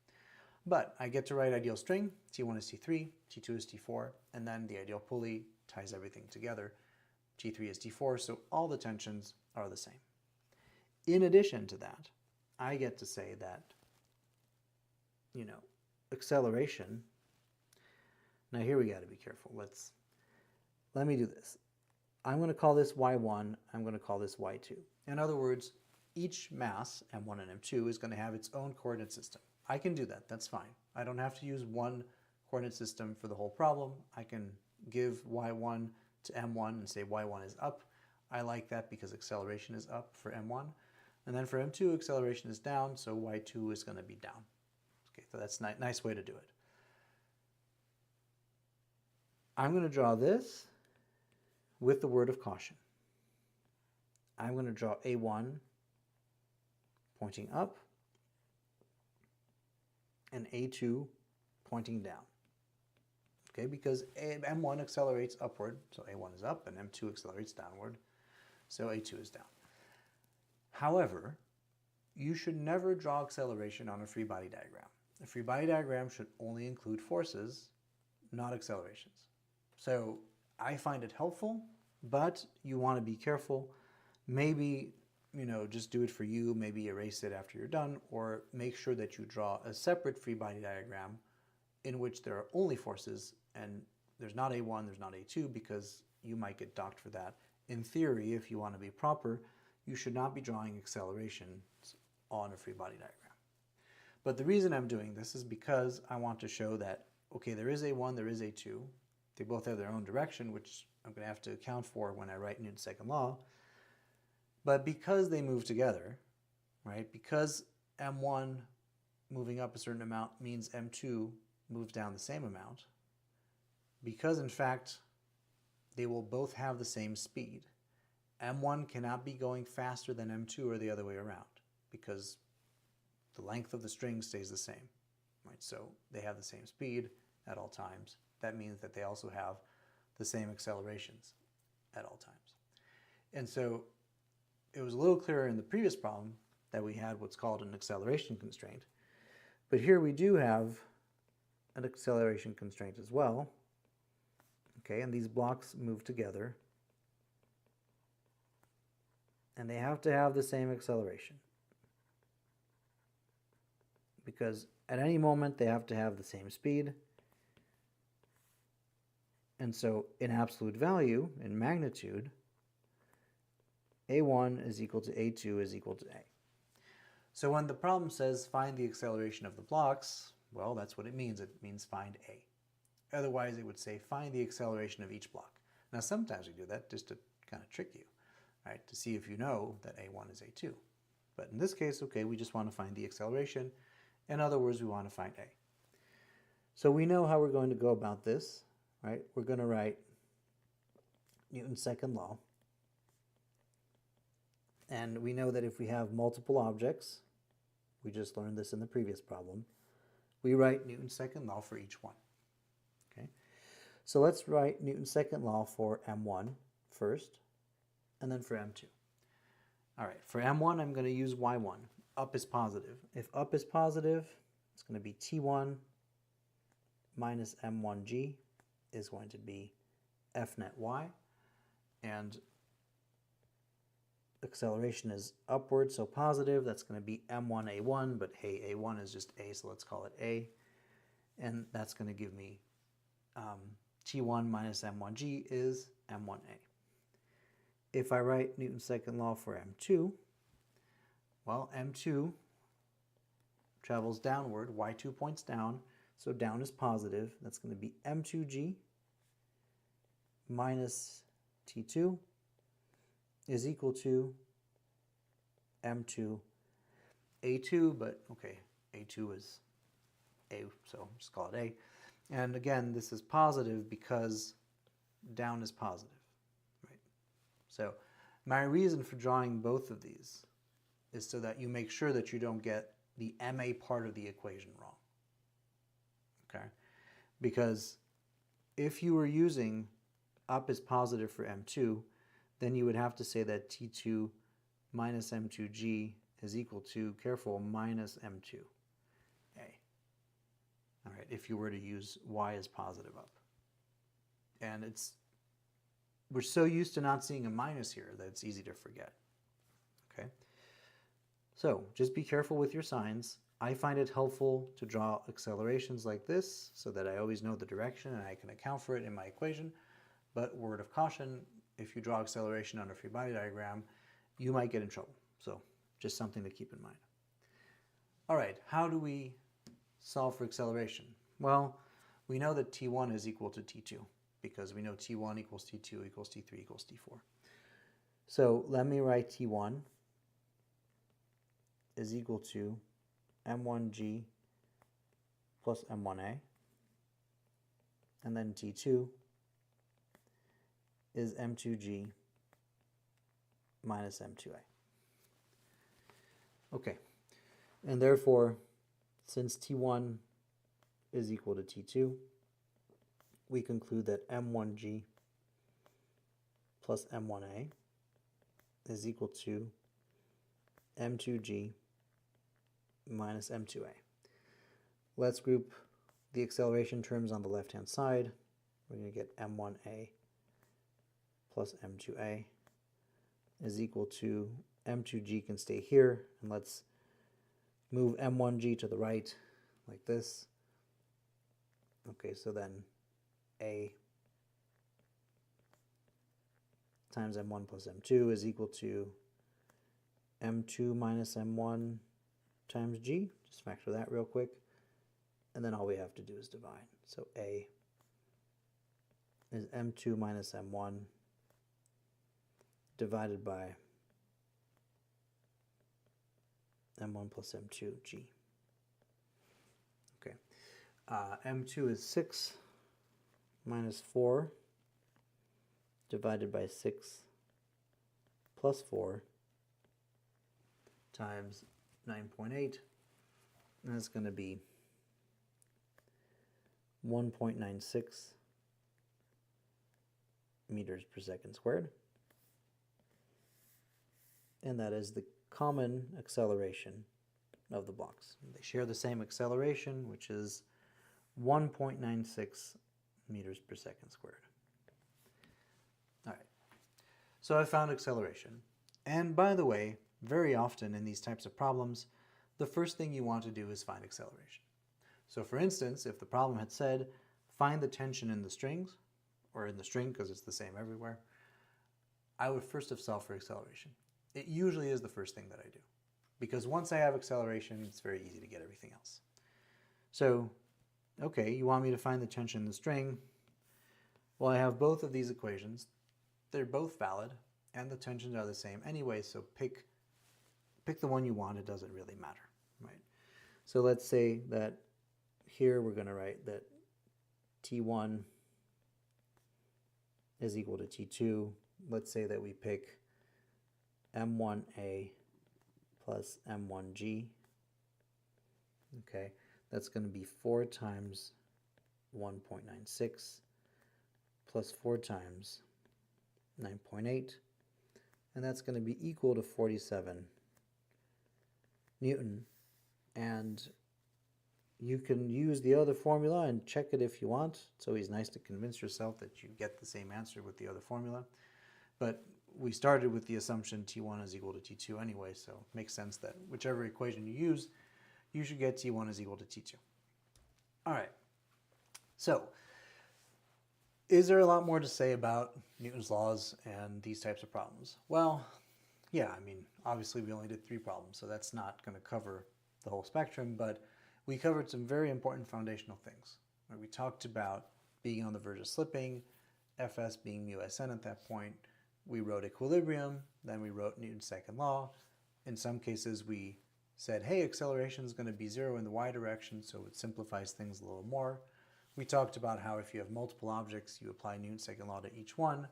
But I get to write ideal string. T1 is T3, T2 is T4, and then the ideal pulley ties everything together. T3 is T4, so all the tensions are the same. In addition to that, I get to say that, acceleration. Now here we got to be careful. Let me do this. I'm going to call this Y1. I'm going to call this Y2. In other words, each mass, M1 and M2, is going to have its own coordinate system. I can do that. That's fine. I don't have to use one coordinate system for the whole problem. I can give Y1 to M1 and say Y1 is up. I like that because acceleration is up for M1. And then for M2, acceleration is down, so Y2 is going to be down. Okay, so that's a nice way to do it. I'm going to draw this with the word of caution. I'm going to draw A1 pointing up and A2 pointing down. Okay, because M1 accelerates upward, so A1 is up, and M2 accelerates downward, so A2 is down. However, you should never draw acceleration on a free body diagram. A free body diagram should only include forces, not accelerations. So I find it helpful, but you want to be careful. Maybe, just do it for you, maybe erase it after you're done, or make sure that you draw a separate free body diagram in which there are only forces, and there's not A1, there's not A2, because you might get docked for that. In theory, if you want to be proper, you should not be drawing accelerations on a free body diagram. But the reason I'm doing this is because I want to show that, okay, there is A1, there is A2. They both have their own direction, which I'm going to have to account for when I write Newton's second law. But because they move together, right, because M1 moving up a certain amount means M2 moves down the same amount, because in fact they will both have the same speed, M1 cannot be going faster than M2 or the other way around, because the length of the string stays the same, right? So they have the same speed at all times. That means that they also have the same accelerations at all times. And so it was a little clearer in the previous problem that we had what's called an acceleration constraint. But here we do have an acceleration constraint as well. Okay, and these blocks move together. And they have to have the same acceleration, because at any moment they have to have the same speed. And so in absolute value, in magnitude, A1 is equal to A2 is equal to A. So when the problem says find the acceleration of the blocks, well, that's what it means. It means find A. Otherwise, it would say find the acceleration of each block. Now, sometimes we do that just to kind of trick you, right, to see if you know that A1 is A2. But in this case, okay, we just want to find the acceleration. In other words, we want to find A. So we know how we're going to go about this, right? We're going to write Newton's second law. And we know that if we have multiple objects, we just learned this in the previous problem, we write Newton's second law for each one. Okay? So let's write Newton's second law for M1 first, and then for M2. All right, for M1, I'm going to use Y1. Up is positive. If up is positive, it's going to be T1 minus M1G is going to be F net Y. And acceleration is upward, so positive. That's going to be M1A1, but hey, A1 is just A, so let's call it A. and that's going to give me T1 minus M1G is M1A. If I write Newton's second law for M2, well, M2 travels downward, Y2 points down, so down is positive. That's going to be M2G minus T2 is equal to M2 A2, but okay, A2 is A, so just call it A. And again, this is positive because down is positive, right? So my reason for drawing both of these is so that you make sure that you don't get the MA part of the equation wrong, okay? Because if you were using up is positive for M2, then you would have to say that T2 minus M2G is equal to, careful, minus M2A. All right, if you were to use Y as positive up. And we're so used to not seeing a minus here that it's easy to forget, okay? So just be careful with your signs. I find it helpful to draw accelerations like this so that I always know the direction and I can account for it in my equation. But word of caution, if you draw acceleration on a free body diagram, you might get in trouble. So just something to keep in mind. All right, how do we solve for acceleration? Well, we know that T1 is equal to T2 because we know T1 equals T2 equals T3 equals T4. So let me write T1 is equal to M1G plus M1A, and then T2 is M2G minus M2A. Okay, and therefore, since T1 is equal to T2, we conclude that M1G plus M1A is equal to M2G minus M2A. Let's group the acceleration terms on the left-hand side. We're going to get M1A plus M2A is equal to M2G can stay here, and let's move M1G to the right like this. Okay, so then A times M1 plus M2 is equal to M2 minus M1 times G. Just factor that real quick. And then all we have to do is divide. So A is M2 minus M1 divided by M1 plus M2 G. Okay. M2 is 6 minus 4 divided by 6 plus 4 times 9.8, and that's going to be 1.96 meters per second squared. And that is the common acceleration of the blocks. They share the same acceleration, which is 1.96 meters per second squared. All right, so I found acceleration. And by the way, very often in these types of problems, the first thing you want to do is find acceleration. So for instance, if the problem had said, find the tension in the strings, or in the string because it's the same everywhere, I would first have solved for acceleration. It usually is the first thing that I do, because once I have acceleration, it's very easy to get everything else. So, okay, you want me to find the tension in the string. Well, I have both of these equations. They're both valid, and the tensions are the same anyway, so pick the one you want. It doesn't really matter, right? So let's say that here we're going to write that T1 is equal to T2. Let's say that we pick M1A plus M1G. Okay, that's going to be 4 times 1.96 plus 4 times 9.8, and that's going to be equal to 47 Newton. And you can use the other formula and check it if you want. It's always nice to convince yourself that you get the same answer with the other formula. But we started with the assumption T1 is equal to T2 anyway, so it makes sense that whichever equation you use, you should get T1 is equal to T2. All right, So, is there a lot more to say about Newton's laws and these types of problems? Well, yeah, I mean, obviously we only did 3 problems, so that's not going to cover the whole spectrum, but we covered some very important foundational things. We talked about being on the verge of slipping, Fs being mu Sn at that point. We wrote equilibrium, then we wrote Newton's second law. In some cases we said, hey, acceleration is going to be 0 in the y direction, so it simplifies things a little more. We talked about how if you have multiple objects, you apply Newton's second law to each one.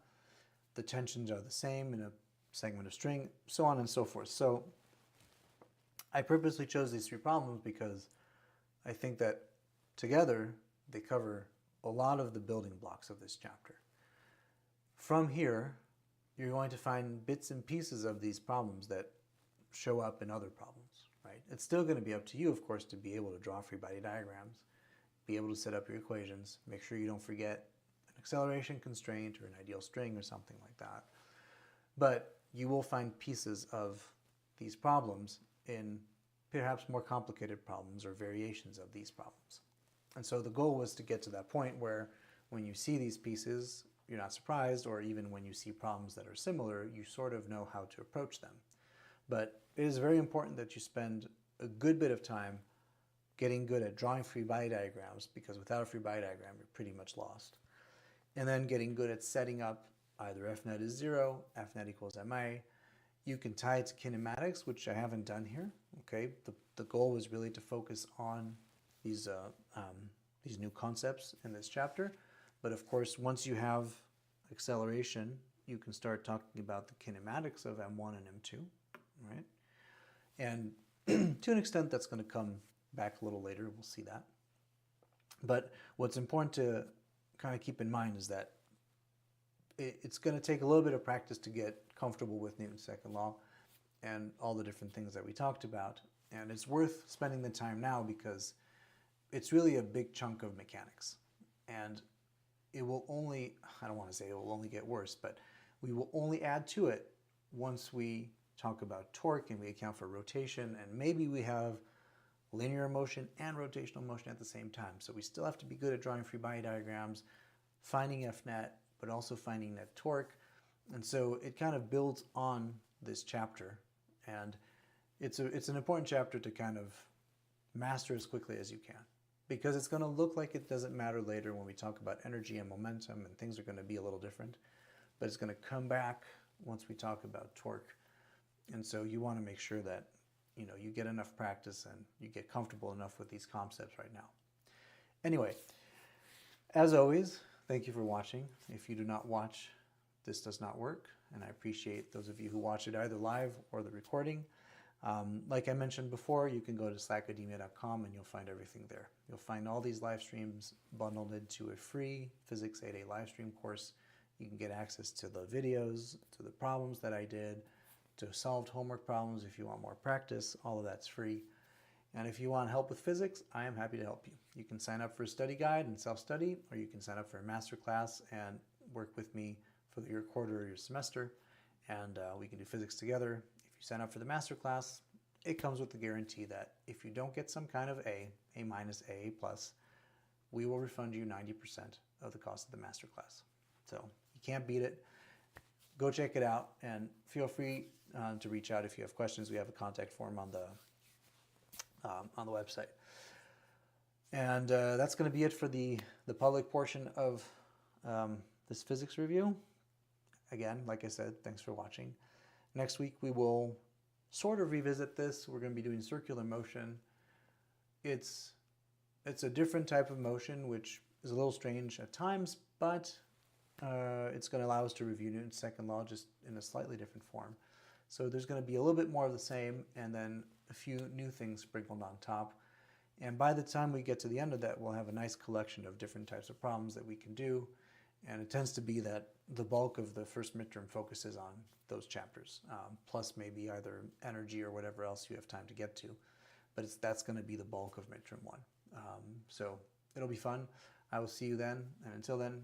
The tensions are the same in a segment of string, so on and so forth. So I purposely chose these 3 problems because I think that together they cover a lot of the building blocks of this chapter. From here, you're going to find bits and pieces of these problems that show up in other problems, right? It's still going to be up to you, of course, to be able to draw free body diagrams, be able to set up your equations, make sure you don't forget an acceleration constraint or an ideal string or something like that. But you will find pieces of these problems in perhaps more complicated problems or variations of these problems. And so the goal was to get to that point where when you see these pieces, you're not surprised, or even when you see problems that are similar, you sort of know how to approach them. But it is very important that you spend a good bit of time getting good at drawing free body diagrams, because without a free body diagram, you're pretty much lost. And then getting good at setting up either F-net is 0, F-net equals MA. You can tie it to kinematics, which I haven't done here. Okay, the goal was really to focus on these new concepts in this chapter. But of course, once you have acceleration, you can start talking about the kinematics of M1 and M2, right? And to an extent, that's going to come back a little later. We'll see that. But what's important to kind of keep in mind is that it's going to take a little bit of practice to get comfortable with Newton's second law and all the different things that we talked about. And it's worth spending the time now because it's really a big chunk of mechanics. And it will only, I don't want to say it will only get worse, but we will only add to it once we talk about torque and we account for rotation, and maybe we have linear motion and rotational motion at the same time. So we still have to be good at drawing free body diagrams, finding F-net, but also finding net torque. And so it kind of builds on this chapter, and it's an important chapter to kind of master as quickly as you can, because it's going to look like it doesn't matter later when we talk about energy and momentum, and things are going to be a little different, but it's going to come back once we talk about torque. And so you want to make sure that you get enough practice and you get comfortable enough with these concepts right now. Anyway, as always, thank you for watching. If you do not watch, this does not work, and I appreciate those of you who watch it either live or the recording. Like I mentioned before, you can go to slackademia.com and you'll find everything there. You'll find all these live streams bundled into a free Physics 8A live stream course. You can get access to the videos, to the problems that I did, to solved homework problems if you want more practice. All of that's free. And if you want help with physics, I am happy to help you. You can sign up for a study guide and self-study, or you can sign up for a Masterclass and work with me for your quarter or your semester, and we can do physics together. If you sign up for the Masterclass, it comes with the guarantee that if you don't get some kind of A minus, A plus, we will refund you 90% of the cost of the Masterclass. So you can't beat it. Go check it out, and feel free to reach out if you have questions. We have a contact form on the website. And that's going to be it for the public portion of this physics review. Again, like I said, thanks for watching. Next week we will sort of revisit this. We're going to be doing circular motion. It's a different type of motion, which is a little strange at times, but it's going to allow us to review Newton's second law just in a slightly different form. So there's going to be a little bit more of the same, and then a few new things sprinkled on top. And by the time we get to the end of that, we'll have a nice collection of different types of problems that we can do. And it tends to be that the bulk of the first midterm focuses on those chapters, plus maybe either energy or whatever else you have time to get to. But that's going to be the bulk of midterm 1. So it'll be fun. I will see you then. And until then,